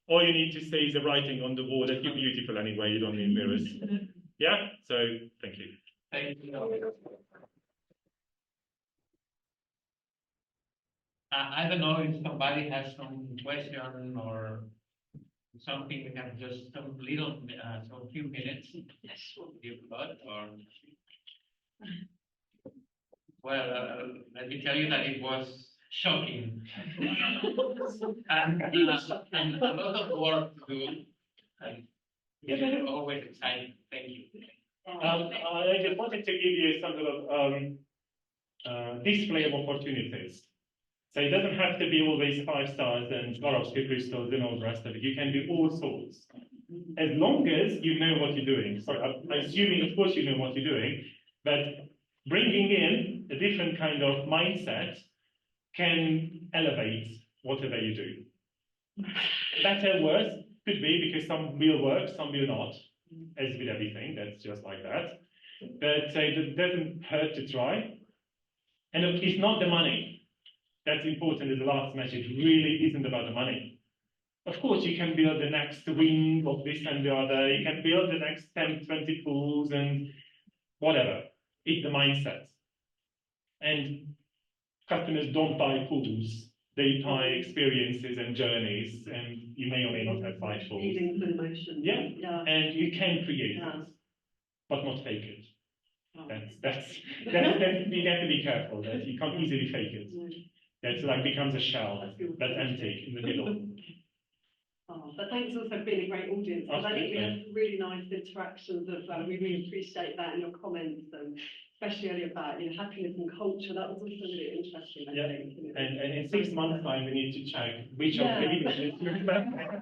All you need to say is the writing on the wall that you're beautiful anyway. You don't need mirrors. Yeah. So thank you. Thank you. I don't know if somebody has some question or something. We have just some few minutes. Yes, you've got, or well, let me tell you that it was shocking and a lot of work to do. And it's always exciting. Thank you. I just wanted to give you some sort of display of opportunities. So it doesn't have to be always 5 stars and Swarovski crystals and all the rest of it. You can do all sorts. As long as you know what you're doing. So I'm assuming, of course, you know what you're doing, but bringing in a different kind of mindset can elevate whatever you do. Better, worse, could be, because some will work, some will not, as with everything, that's just like that. But it doesn't hurt to try. And look, it's not the money. That's important as the last message. It really isn't about the money. Of course, you can build the next wing of this and the other. You can build the next 10, 20 pools and whatever. It's the mindset. And customers don't buy pools. They buy experiences and journeys, and you may or may not have 5 pools. Feelings and emotions. Yeah. Yeah. And you can create Yeah. it, but not fake it. Oh. That's you have to be careful that you can't easily fake it. No. That's like becomes a shell that's empty in the middle. Oh, but thanks also for being a great audience. Because I think we had some really nice interactions of, we really appreciate that in your comments, and especially earlier about, happiness and culture. That was also really interesting, I Yeah. think. And in 6 months' time, we need to check which of Yeah. the images you remember.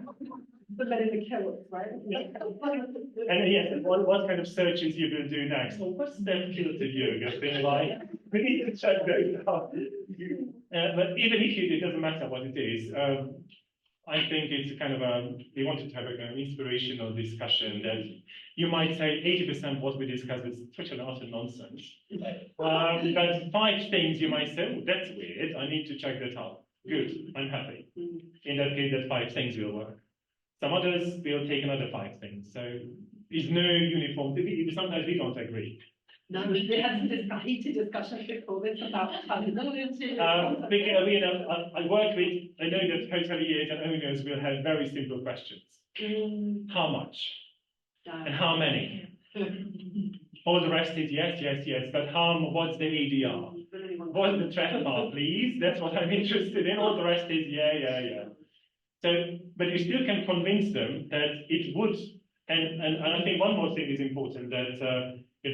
The men in the kilts, right? And yes, and what kind of searches you will do next? Well, what's that filtered yoga thing like? We need to check those out. But even if it doesn't matter what it is, I think it's kind of we wanted to have an inspirational discussion that you might say 80% of what we discussed is such an utter nonsense. But 5 things you might say, oh, that's weird, I need to check that out. Good, I'm happy. In that case, that 5 things will work. Some others will take another 5 things. So there's no uniform. Sometimes we don't agree. No, we had some heated discussion before this about Because, I work with, I know that hoteliers and owners will have very simple questions. How much? And how many? All the rest is yes, yes, yes. But what's the ADR? What's the TREFMAR, please? That's what I'm interested in. All the rest is yeah, yeah, yeah. So, but you still can convince them that it would, and I think one more thing is important, that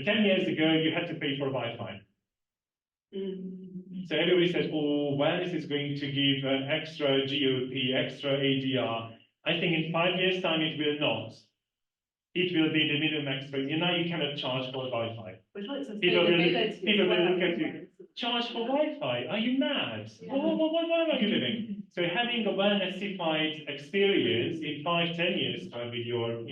10 years ago, you had to pay for Wi-Fi. So everybody says, oh, wellness is going to give an extra GOP, extra ADR. I think in 5 years' time, it will not. It will be the minimum extra. Now you cannot charge for Wi-Fi. People will look at you. Charge for Wi-Fi? Are you mad? Yeah. Where are you living? So having a wellnessified experience in 5, 10 years' time with your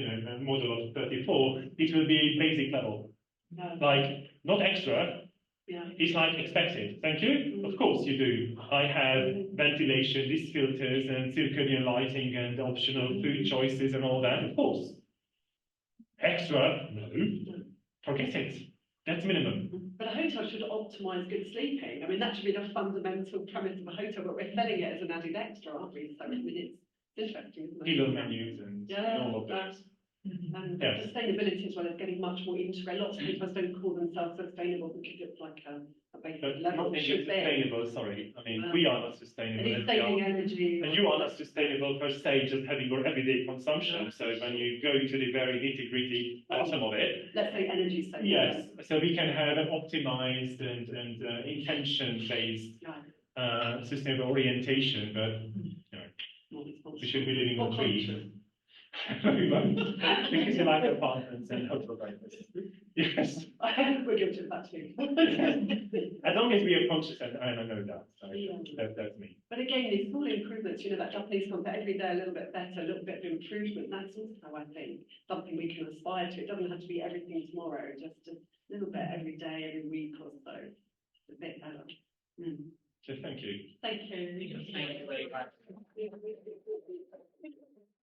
model of 34, it will be basic level. Yeah. Like, not extra. Yeah. It's like expected. Thank you. Of course you do. I have ventilation, these filters, and circadian lighting, and optional food choices, and all that. Of course. Extra? No. Forget it. That's minimum. But a hotel should optimise good sleeping. I mean, that should be the fundamental premise of a hotel, but we're selling it as an added extra, aren't we? So I mean, it's interesting, isn't it? Pillow menus and all of that. And sustainability as well is getting much more integrated. Lots of people don't call themselves sustainable because it's like a basic level. Not sustainable, sorry. I mean, we are not sustainable. And it's saving energy. And you are not sustainable per se, just having your everyday consumption. So when you go to the very nitty-gritty bottom of it. Let's say energy saving. Yes, so we can have an optimized and intention-based sustainable orientation, but we should be living on trees. Because you like apartments and hotel breakfasts. Yes. I hope we're guilty of that too. As long as we are conscious, and I know that. So that's me. But again, these small improvements, that Japanese concept, every day a little bit better, a little bit of improvement, that's also, I think, something we can aspire to. It doesn't have to be everything tomorrow, just a little bit every day, every week or so. A bit better. So thank you. Thank you. Thank you very much.